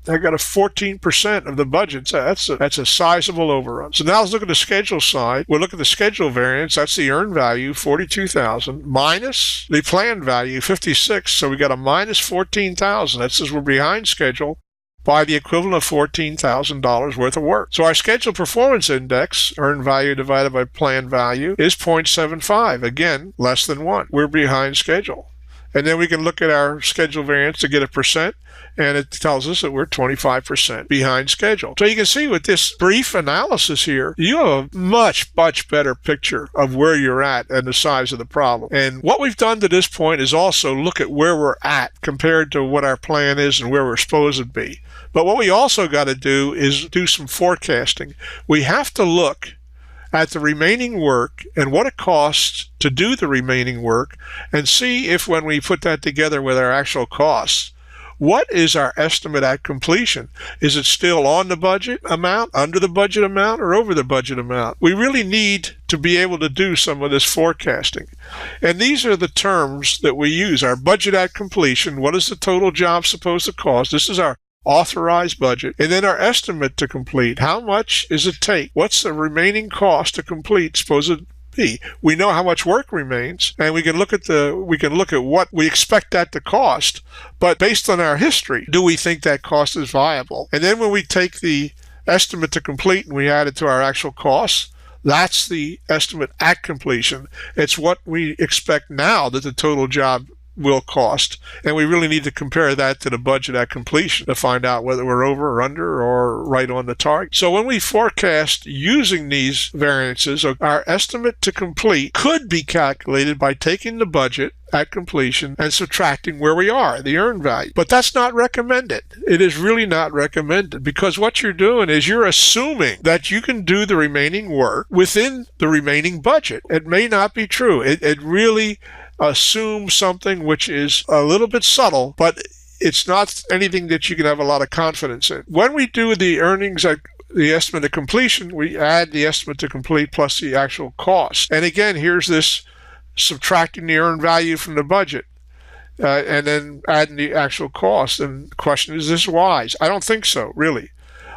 I got a 14% of the budget. So that's a sizable overrun. So now let's look at the schedule side. We'll look at the schedule variance. That's the earned value, $42,000, minus the planned value, $56,000. So we got a minus $14,000. That says we're behind schedule by the equivalent of $14,000 worth of work. So our schedule performance index, earned value divided by planned value, is 0.75. Again, less than 1. We're behind schedule. And then we can look at our schedule variance to get a percent, and it tells us that we're 25% behind schedule. So you can see with this brief analysis here, you have a much better picture of where you're at and the size of the problem. And what we've done to this point is also look at where we're at compared to what our plan is and where we're supposed to be. But what we also got to do is do some forecasting. We have to look at the remaining work and what it costs to do the remaining work, and see if when we put that together with our actual costs, what is our estimate at completion? Is it still on the budget amount, under the budget amount, or over the budget amount? We really need to be able to do some of this forecasting. And these are the terms that we use. Our budget at completion, what is the total job supposed to cost? This is our authorized budget. And then our estimate to complete. How much does it take? What's the remaining cost to complete supposed to be? We know how much work remains, and we can look at what we expect that to cost. But based on our history, do we think that cost is viable? And then when we take the estimate to complete and we add it to our actual costs, that's the estimate at completion. It's what we expect now that the total job will cost, and we really need to compare that to the budget at completion to find out whether we're over or under or right on the target. So when we forecast using these variances, our estimate to complete could be calculated by taking the budget at completion and subtracting where we are, the earned value. But that's not recommended. It is really not recommended, because what you're doing is you're assuming that you can do the remaining work within the remaining budget. It may not be true. It really assume something which is a little bit subtle, but it's not anything that you can have a lot of confidence in. When we do the earnings at the estimate of completion, we add the estimate to complete plus the actual cost. And again, here's this subtracting the earned value from the budget and then adding the actual cost. And the question is this wise? I don't think so, really.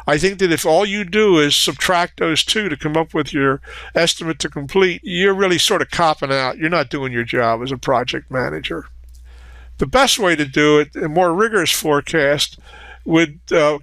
I think that if all you do is subtract those two to come up with your estimate to complete, you're really sort of copping out. You're not doing your job as a project manager. The best way to do it, a more rigorous forecast, would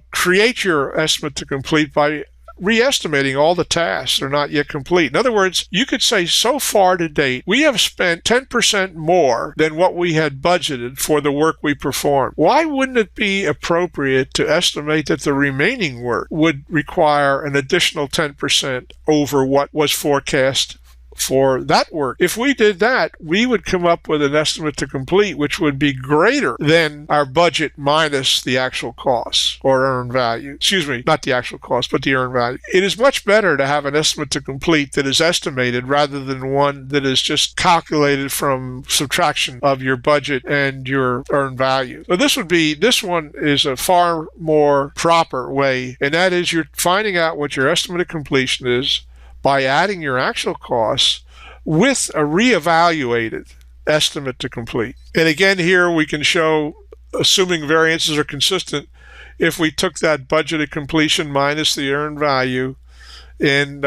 create your estimate to complete by re-estimating all the tasks that are not yet complete. In other words, you could say, so far to date, we have spent 10% more than what we had budgeted for the work we performed. Why wouldn't it be appropriate to estimate that the remaining work would require an additional 10% over what was forecast for that work? If we did that, we would come up with an estimate to complete which would be greater than our budget minus the actual costs or earned value. Excuse me, not the actual cost, but the earned value. It is much better to have an estimate to complete that is estimated rather than one that is just calculated from subtraction of your budget and your earned value. So this one is a far more proper way, and that is you're finding out what your estimate of completion is by adding your actual costs with a reevaluated estimate to complete. And again, here we can show, assuming variances are consistent, if we took that budgeted completion minus the earned value and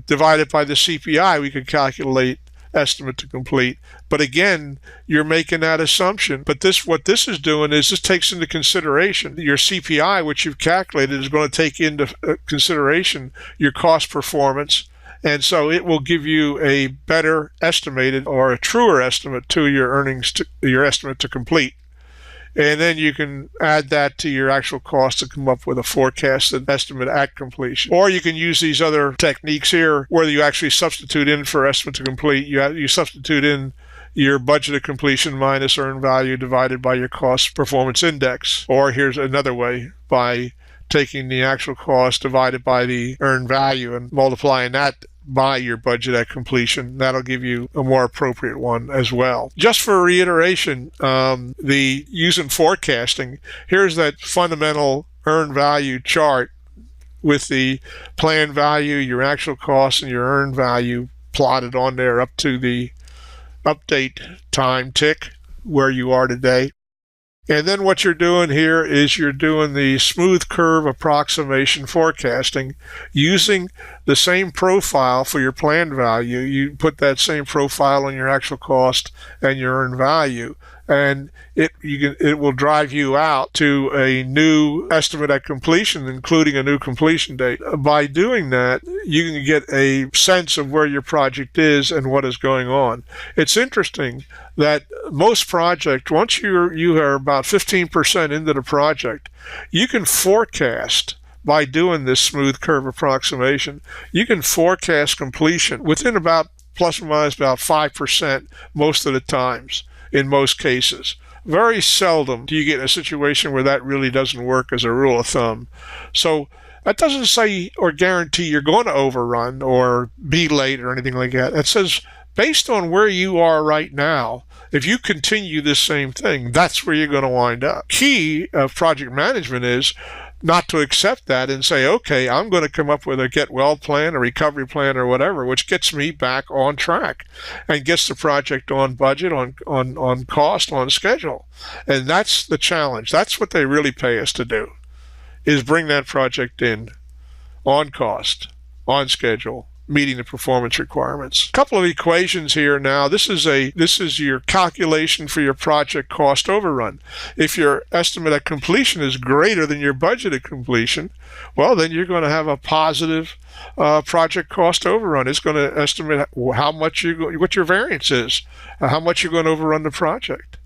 divide it by the CPI, we could calculate estimate to complete. But again, you're making that assumption. But what this is doing is this takes into consideration your CPI, which you've calculated, is going to take into consideration your cost performance. And so it will give you a better estimated or a truer estimate to your earnings, to your estimate to complete. And then you can add that to your actual cost to come up with a forecasted estimate at completion. Or you can use these other techniques here where you actually substitute in for estimate to complete. You substitute in your budgeted completion minus earned value divided by your cost performance index. Or here's another way, by taking the actual cost divided by the earned value and multiplying that by your budget at completion. That'll give you a more appropriate one as well. Just for reiteration, the using forecasting, here's that fundamental earned value chart with the planned value, your actual cost, and your earned value plotted on there up to the update time tick where you are today. And then what you're doing here is you're doing the smooth curve approximation forecasting using the same profile for your planned value. You put that same profile on your actual cost and your earned value, and it will drive you out to a new estimate at completion, including a new completion date. By doing that, you can get a sense of where your project is and what is going on. It's interesting that most projects, once you are about 15% into the project, you can forecast. By doing this smooth curve approximation, you can forecast completion within about plus or minus about 5% most of the times in most cases. Very seldom do you get in a situation where that really doesn't work as a rule of thumb. So that doesn't say or guarantee you're going to overrun or be late or anything like that. It says based on where you are right now, if you continue this same thing, that's where you're going to wind up. Key of project management is not to accept that and say, okay, I'm going to come up with a get well plan, a recovery plan, or whatever, which gets me back on track and gets the project on budget, on cost, on schedule. And that's the challenge. That's what they really pay us to do, is bring that project in on cost, on schedule, meeting the performance requirements. A couple of equations here now. This is your calculation for your project cost overrun. If your estimate at completion is greater than your budgeted completion, well, then you're going to have a positive project cost overrun. It's going to estimate how much what your variance is, how much you're going to overrun the project.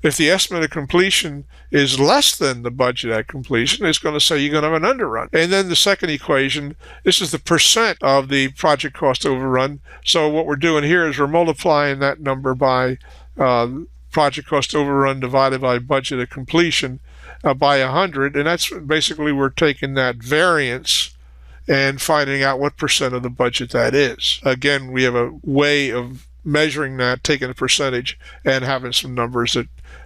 If the estimate of completion is less than the budget at completion, it's going to say you're going to have an underrun. And then the second equation, this is the percent of the project cost overrun. So what we're doing here is we're multiplying that number by project cost overrun divided by budget at completion by 100. And that's basically we're taking that variance and finding out what percent of the budget that is. Again, we have a way of measuring that, taking a percentage and having some numbers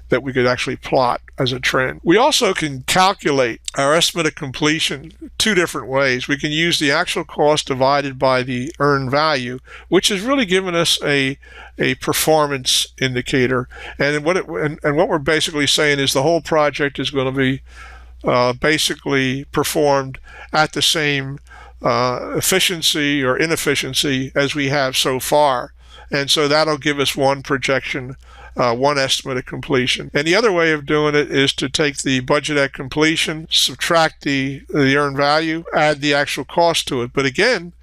that we could actually plot as a trend. We also can calculate our estimate of completion two different ways. We can use the actual cost divided by the earned value, which is really giving us a performance indicator. And what we're basically saying is the whole project is going to be basically performed at the same efficiency or inefficiency as we have so far. And so that'll give us one projection, one estimate of completion. And the other way of doing it is to take the budget at completion, subtract the earned value, add the actual cost to it. But again,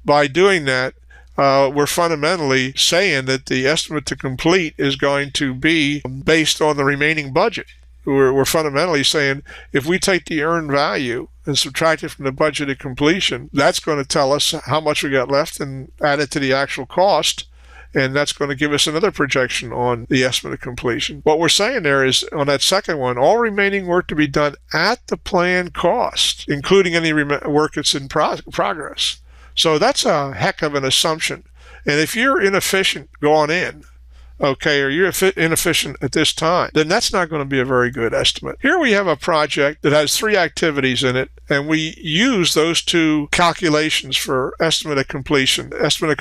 by doing that, we're fundamentally saying that the estimate to complete is going to be based on the remaining budget. We're fundamentally saying if we take the earned value and subtract it from the budgeted completion, that's going to tell us how much we got left and add it to the actual cost. And that's going to give us another projection on the estimate of completion. What we're saying there is, on that second one, all remaining work to be done at the planned cost, including any work that's in progress. So that's a heck of an assumption. And if you're inefficient going in, okay, or you're inefficient at this time, then that's not going to be a very good estimate. Here we have a project that has 3 activities in it, and we use those 2 calculations for estimate of completion 1, estimate of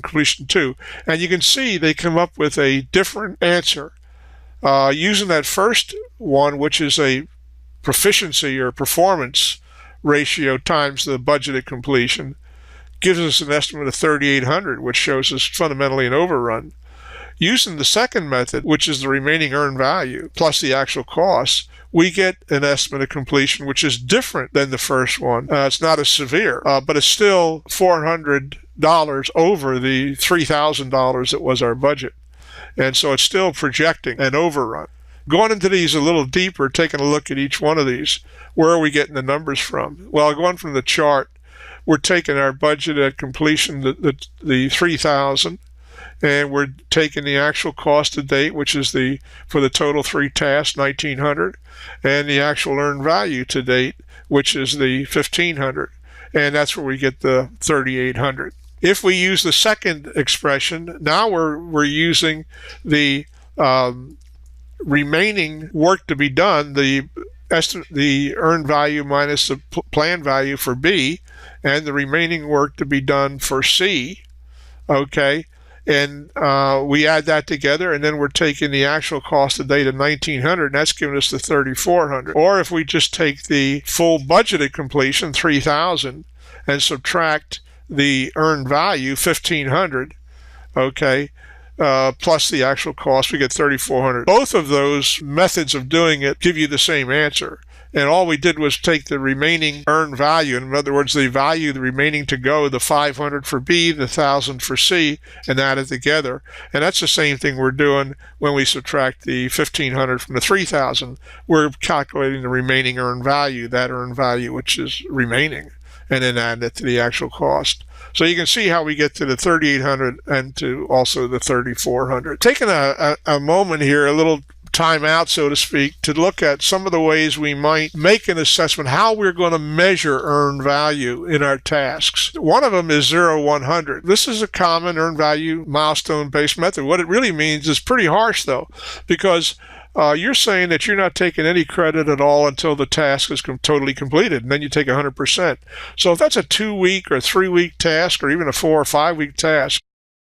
completion 2, and you can see they come up with a different answer. Using that first one, which is a proficiency or performance ratio times the budgeted completion gives us an estimate of 3,800, which shows us fundamentally an overrun. Using the second method, which is the remaining earned value plus the actual cost, we get an estimate of completion which is different than the first one. It's not as severe, but it's still $400 over the $3,000 that was our budget. And so it's still projecting an overrun. Going into these a little deeper, taking a look at each one of these, where are we getting the numbers from? Well, going from the chart, we're taking our budget at completion, the 3,000, and we're taking the actual cost to date, which is for the total 3 tasks, 1,900, and the actual earned value to date, which is the 1,500, and that's where we get the 3,800. If we use the second expression, now we're using the remaining work to be done, the earned value minus the planned value for B, and the remaining work to be done for C. Okay. And we add that together, and then we're taking the actual cost to date of 1,900, and that's giving us the 3,400. Or if we just take the full budgeted completion, 3,000, and subtract the earned value, 1,500, okay, plus the actual cost, we get 3,400. Both of those methods of doing it give you the same answer. And all we did was take the remaining earned value, in other words, the remaining to go, the 500 for B, the 1,000 for C, and add it together. And that's the same thing we're doing when we subtract the 1,500 from the 3,000. We're calculating the remaining earned value, that earned value which is remaining, and then add it to the actual cost. So you can see how we get to the 3,800 and to also the 3,400. Taking a moment here, a little time out, so to speak, to look at some of the ways we might make an assessment, how we're going to measure earned value in our tasks. One of them is 0-100. This is a common earned value milestone-based method. What it really means is pretty harsh, though, because you're saying that you're not taking any credit at all until the task is totally completed, and then you take 100%. So if that's a 2-week or 3-week task, or even a 4 or 5-week task,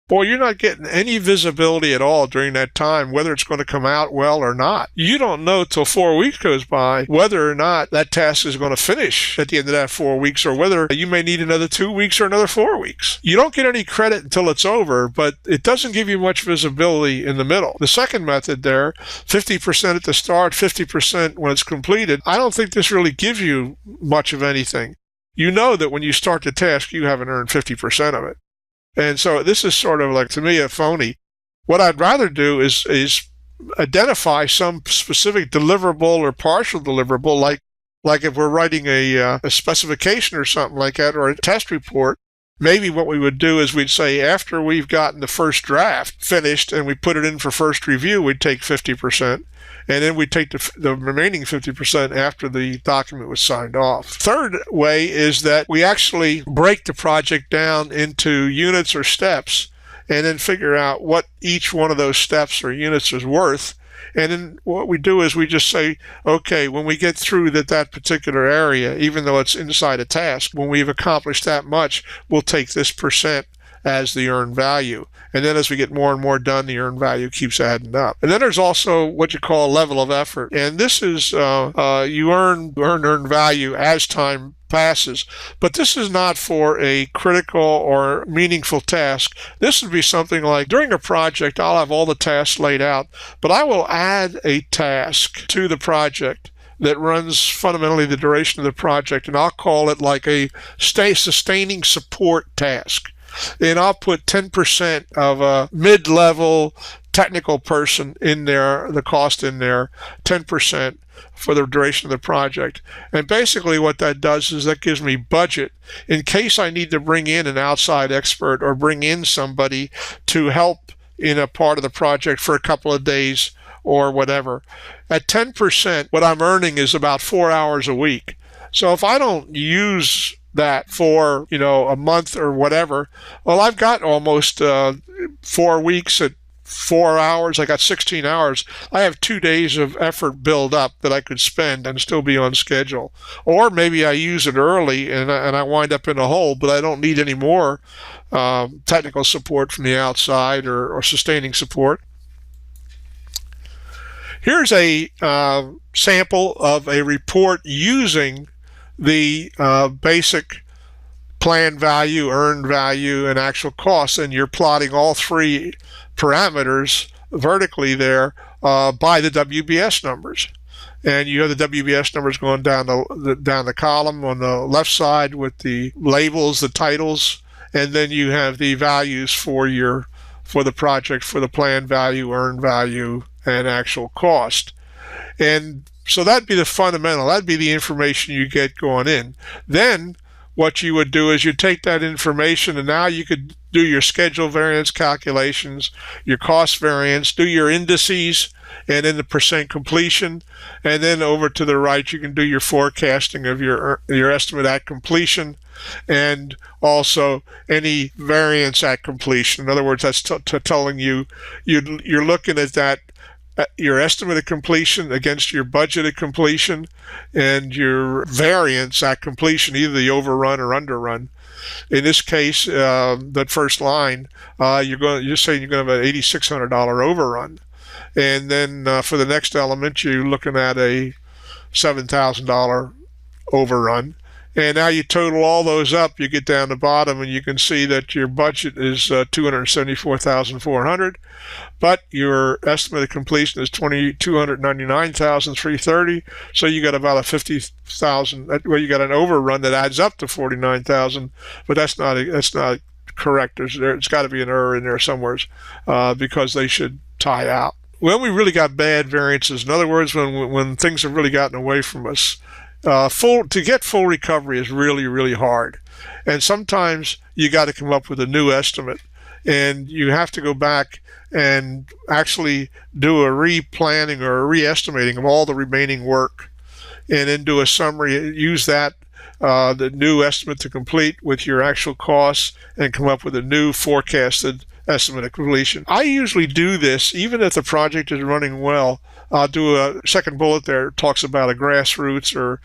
boy, you're not getting any visibility at all during that time, whether it's going to come out well or not. You don't know till 4 weeks goes by whether or not that task is going to finish at the end of that 4 weeks, or whether you may need another 2 weeks or another 4 weeks. You don't get any credit until it's over, but it doesn't give you much visibility in the middle. The second method there, 50% at the start, 50% when it's completed, I don't think this really gives you much of anything. You know that when you start the task, you haven't earned 50% of it. And so this is sort of like, to me, a phony. What I'd rather do is identify some specific deliverable or partial deliverable, like if we're writing a specification or something like that, or a test report. Maybe what we would do is we'd say, after we've gotten the first draft finished and we put it in for first review, we'd take 50%. And then we take the remaining 50% after the document was signed off. Third way is that we actually break the project down into units or steps, and then figure out what each one of those steps or units is worth. And then what we do is we just say, okay, when we get through that particular area, even though it's inside a task, when we've accomplished that much, we'll take this percent as the earned value. And then as we get more and more done, the earned value keeps adding up. And then there's also what you call a level of effort. And this is you earn earned value as time passes. But this is not for a critical or meaningful task. This would be something like, during a project, I'll have all the tasks laid out, but I will add a task to the project that runs fundamentally the duration of the project, and I'll call it like a sustaining support task. And I'll put 10% of a mid-level technical person in there, the cost in there, 10% for the duration of the project. And basically what that does is that gives me budget in case I need to bring in an outside expert or bring in somebody to help in a part of the project for a couple of days or whatever. At 10%, what I'm earning is about 4 hours a week. So if I don't use that for, a month or whatever, well, I've got almost 4 weeks at 4 hours. I got 16 hours. I have 2 days of effort build up that I could spend and still be on schedule. Or maybe I use it early and I wind up in a hole, but I don't need any more technical support from the outside or sustaining support. Here's a sample of a report using the basic planned value, earned value, and actual costs, and you're plotting all three parameters vertically there by the WBS numbers. And you have the WBS numbers going down the column on the left side with the labels, the titles, and then you have the values for the project, for the planned value, earned value, and actual cost. And so that'd be the fundamental. That'd be the information you get going in. Then what you would do is you take that information, and now you could do your schedule variance calculations, your cost variance, do your indices, and then the percent completion. And then over to the right, you can do your forecasting of your estimate at completion, and also any variance at completion. In other words, that's telling you you're looking at that your estimate of completion against your budgeted completion and your variance at completion, either the overrun or underrun. In this case, that first line, you're saying you're going to have an $8,600 overrun, and then for the next element, you're looking at a $7,000 overrun. And now you total all those up, you get down the bottom, and you can see that your budget is $274,400, but your estimate of completion is $299,330. So you got about a $50,000. Well, you got an overrun that adds up to $49,000, but that's not correct. It's got to be an error in there somewhere because they should tie out. When we really got bad variances, in other words, when things have really gotten away from us, to get full recovery is really, really hard. And sometimes you got to come up with a new estimate, and you have to go back and actually do a replanning or a re-estimating of all the remaining work, and then do a summary, use that the new estimate to complete with your actual costs, and come up with a new forecasted estimate of completion. I usually do this even if the project is running well. I'll do a second bullet there. It talks about a grassroots or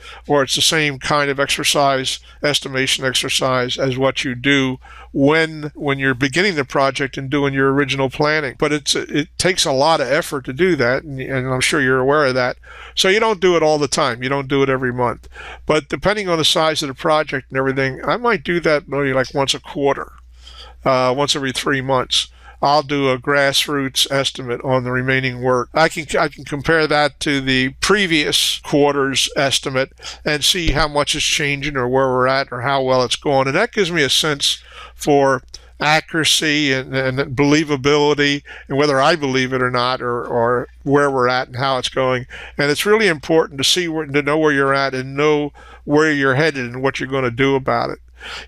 it's the same kind of estimation exercise as what you do when you're beginning the project and doing your original planning. But it takes a lot of effort to do that, and I'm sure you're aware of that. So you don't do it all the time. You don't do it every month. But depending on the size of the project and everything, I might do that maybe like once a quarter. Once every 3 months, I'll do a grassroots estimate on the remaining work. I can compare that to the previous quarter's estimate and see how much is changing or where we're at or how well it's going. And that gives me a sense for accuracy and believability, and whether I believe it or not, or where we're at and how it's going. And it's really important to know where you're at and know where you're headed and what you're going to do about it.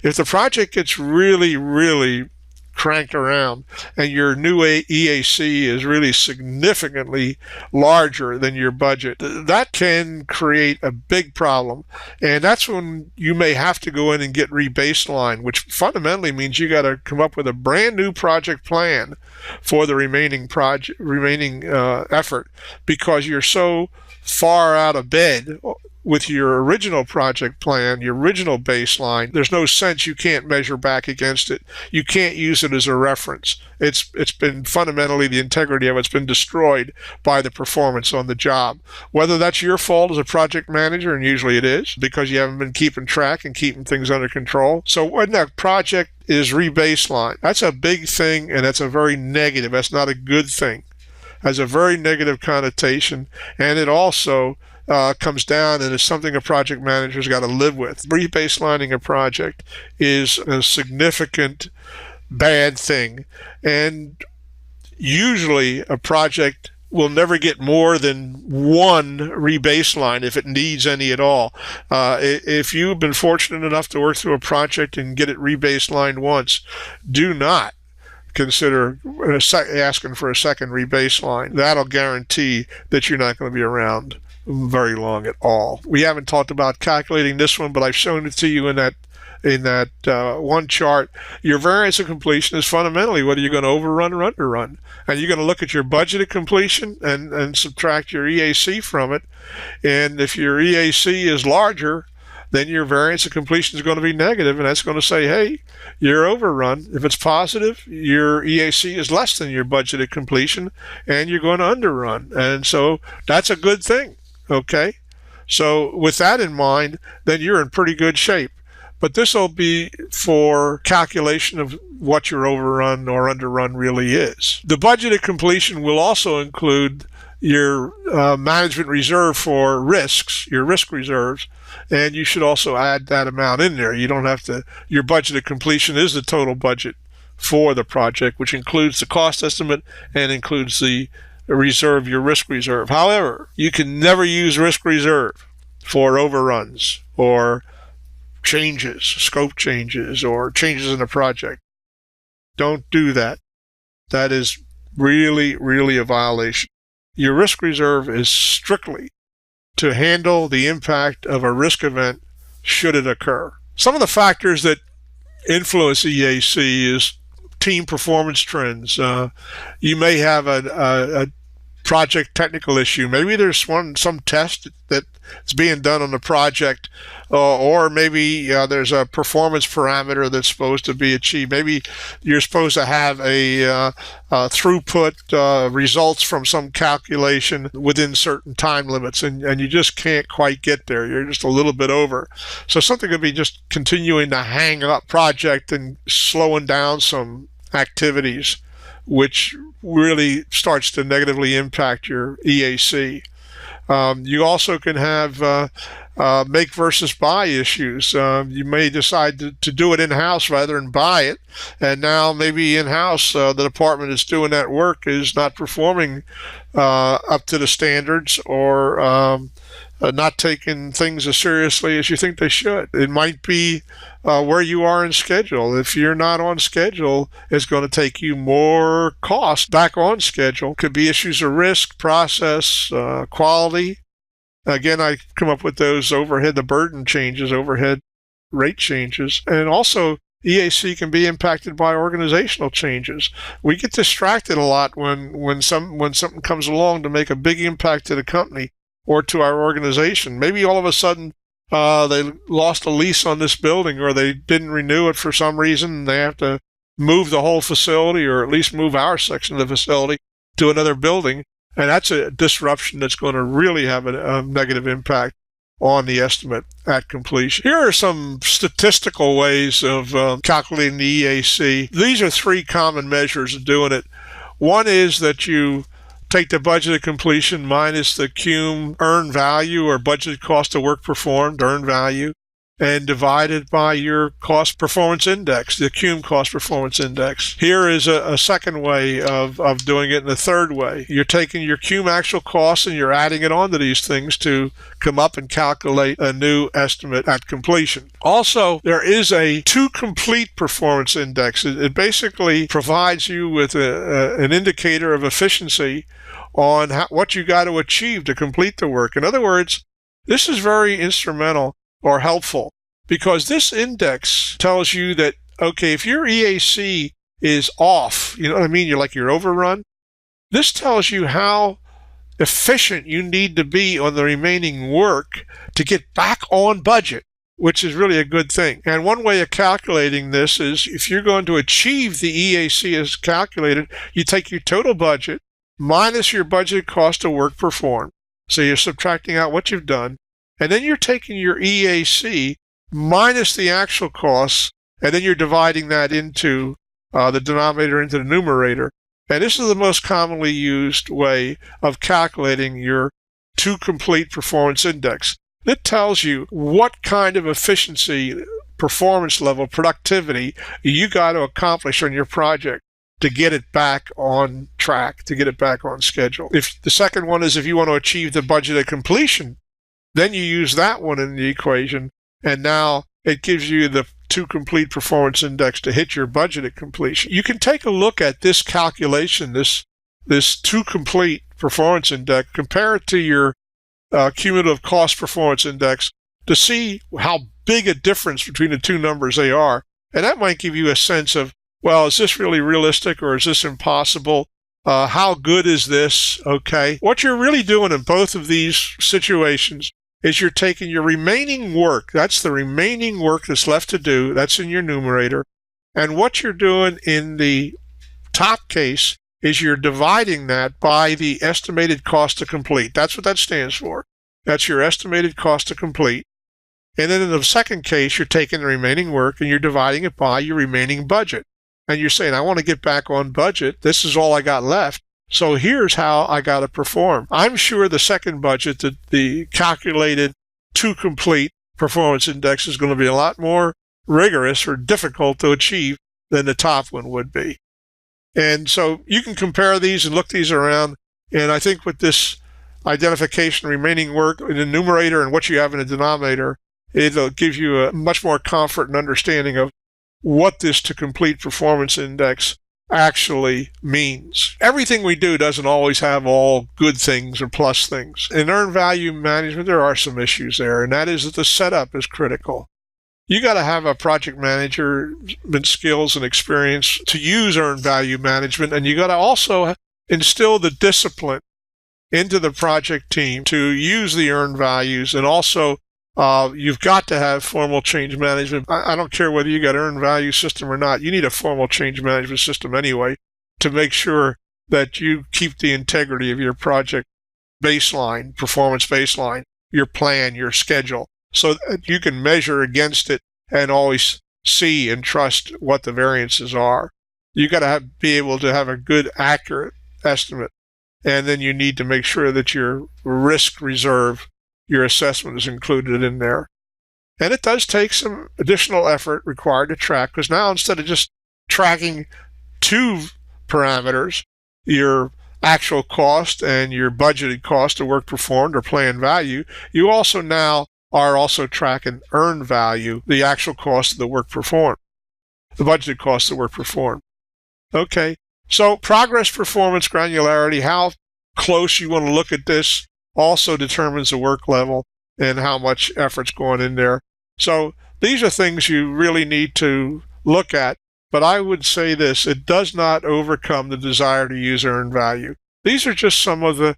If the project gets really, really cranked around and your new EAC is really significantly larger than your budget, that can create a big problem. And that's when you may have to go in and get rebaseline, which fundamentally means you got to come up with a brand new project plan for the remaining effort, because you're so far out of bed with your original project plan, your original baseline. There's no sense. You can't measure back against it. You can't use it as a reference. It's been fundamentally, the integrity of it's been destroyed by the performance on the job. Whether that's your fault as a project manager, and usually it is, because you haven't been keeping track and keeping things under control. So when that project is rebaseline, that's a big thing, and that's a very negative. That's not a good thing. Has a very negative connotation, and it also comes down and is something a project manager's got to live with. Rebaselining a project is a significant bad thing, and usually a project will never get more than one rebaseline if it needs any at all. If you've been fortunate enough to work through a project and get it rebaselined once, do not consider asking for a second rebaseline. That'll guarantee that you're not going to be around very long at all. We haven't talked about calculating this one, but I've shown it to you in that one chart. Your variance of completion is fundamentally whether you're going to overrun or underrun. And you're going to look at your budgeted completion and subtract your EAC from it. And if your EAC is larger, then your variance of completion is going to be negative, and that's going to say, hey, you're overrun. If it's positive, your EAC is less than your budgeted completion, and you're going to underrun. And so that's a good thing, okay? So with that in mind, then you're in pretty good shape. But this will be for calculation of what your overrun or underrun really is. The budgeted completion will also include your management reserve for risks, your risk reserves, and you should also add that amount in there. You don't have to, your budgeted completion is the total budget for the project, which includes the cost estimate and includes the reserve, your risk reserve. However, you can never use risk reserve for overruns or changes, scope changes, or changes in the project. Don't do that. That is really, really a violation. Your risk reserve is strictly to handle the impact of a risk event should it occur. Some of the factors that influence EAC is team performance trends. You may have a project technical issue. Maybe there's some test that's being done on the project, or maybe there's a performance parameter that's supposed to be achieved. Maybe you're supposed to have a throughput results from some calculation within certain time limits, and you just can't quite get there. You're just a little bit over. So something could be just continuing to hang up project and slowing down some activities, which really starts to negatively impact your EAC. You also can have make versus buy issues. You may decide to do it in-house rather than buy it, and now maybe in-house the department that's doing that work is not performing up to the standards, or not taking things as seriously as you think they should. It might be where you are in schedule. If you're not on schedule, it's going to take you more cost back on schedule. Could be issues of risk, process, quality. Again, I come up with those overhead, the burden changes, overhead rate changes, and also EAC can be impacted by organizational changes. We get distracted a lot when something comes along to make a big impact to the company or to our organization. Maybe all of a sudden they lost a lease on this building, or they didn't renew it for some reason, and they have to move the whole facility, or at least move our section of the facility to another building. And that's a disruption that's going to really have a negative impact on the estimate at completion. Here are some statistical ways of calculating the EAC. These are three common measures of doing it. One is that you take the budgeted completion minus the CUME earned value, or budgeted cost of work performed, earned value, and divide it by your cost performance index, the CUME cost performance index. Here is a second way of doing it, and a third way. You're taking your CUME actual costs and you're adding it onto these things to come up and calculate a new estimate at completion. Also, there is a to-complete performance index. It basically provides you with an indicator of efficiency on what you got to achieve to complete the work. In other words, this is very instrumental or helpful, because this index tells you that, okay, if your EAC is off, you know what I mean, you're overrun, this tells you how efficient you need to be on the remaining work to get back on budget, which is really a good thing. And one way of calculating this is, if you're going to achieve the EAC as calculated, you take your total budget minus your budgeted cost of work performed. So you're subtracting out what you've done, and then you're taking your EAC minus the actual costs, and then you're dividing that into the denominator into the numerator. And this is the most commonly used way of calculating your to-complete performance index. It tells you what kind of efficiency, performance level, productivity you got to accomplish on your project to get it back on track, to get it back on schedule. If the second one is if you want to achieve the budgeted completion, then you use that one in the equation, and now it gives you the to-complete performance index to hit your budgeted completion. You can take a look at this calculation, this to-complete performance index, compare it to your cumulative cost performance index to see how big a difference between the two numbers they are. And that might give you a sense of, well, is this really realistic, or is this impossible? How good is this? Okay. What you're really doing in both of these situations is you're taking your remaining work, that's the remaining work that's left to do, that's in your numerator, and what you're doing in the top case is you're dividing that by the estimated cost to complete. That's what that stands for. That's your estimated cost to complete. And then in the second case, you're taking the remaining work and you're dividing it by your remaining budget. And you're saying, I want to get back on budget. This is all I got left. So here's how I got to perform. I'm sure the second budget, the calculated to complete performance index, is going to be a lot more rigorous or difficult to achieve than the top one would be. And so you can compare these and look these around. And I think with this identification, remaining work in the numerator and what you have in the denominator, it'll give you a much more comfort and understanding of what this to complete performance index actually means. Everything we do doesn't always have all good things or plus things. In earned value management, there are some issues there, and that is that the setup is critical. You got to have a project management skills and experience to use earned value management, and you got to also instill the discipline into the project team to use the earned values, and also you've got to have formal change management. I don't care whether you got earned value system or not. You need a formal change management system anyway to make sure that you keep the integrity of your project baseline, performance baseline, your plan, your schedule, so that you can measure against it and always see and trust what the variances are. You got to be able to have a good, accurate estimate. And then you need to make sure that your risk reserve, your assessment, is included in there. And it does take some additional effort required to track, because now instead of just tracking two parameters, your actual cost and your budgeted cost of work performed or planned value, you also now are also tracking earned value, the actual cost of the work performed, the budgeted cost of the work performed. Okay, so progress, performance, granularity, how close you want to look at this also determines the work level and how much effort's going in there. So these are things you really need to look at, but I would say this: it does not overcome the desire to use earned value. These are just some of the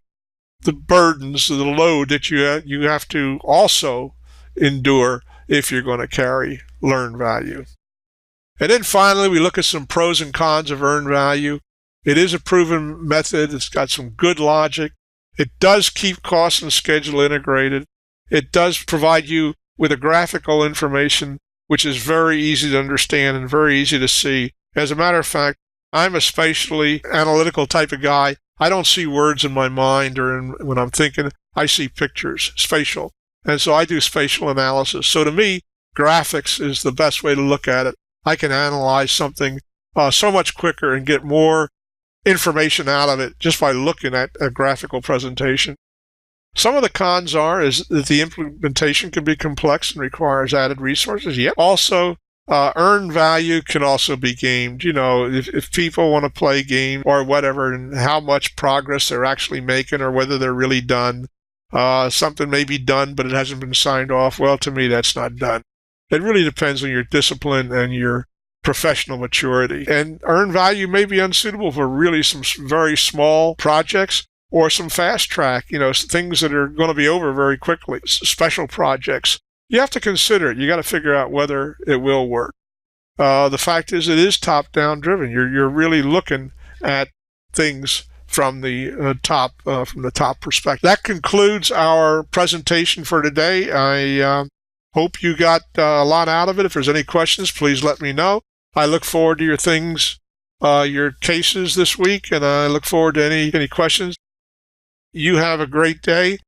burdens, the load that you have to also endure if you're going to carry earned value. And then finally, we look at some pros and cons of earned value. It is a proven method. It's got some good logic. It does keep cost and schedule integrated. It does provide you with a graphical information, which is very easy to understand and very easy to see. As a matter of fact, I'm a spatially analytical type of guy. I don't see words in my mind or when I'm thinking. I see pictures, spatial. And so I do spatial analysis. So to me, graphics is the best way to look at it. I can analyze something so much quicker and get more information out of it just by looking at a graphical presentation. Some of the cons is that the implementation can be complex and requires added resources. Yet also, earned value can also be gamed. You know, if people want to play game or whatever, and how much progress they're actually making or whether they're really done. Something may be done, but it hasn't been signed off. Well, to me, that's not done. It really depends on your discipline and your professional maturity. And earned value may be unsuitable for really some very small projects or some fast track, things that are going to be over very quickly, special projects. You have to consider it. You got to figure out whether it will work. The fact is, it is top-down driven. You're really looking at things from the top perspective. That concludes our presentation for today. I hope you got a lot out of it. If there's any questions, please let me know. I look forward to your cases this week, and I look forward to any questions. You have a great day.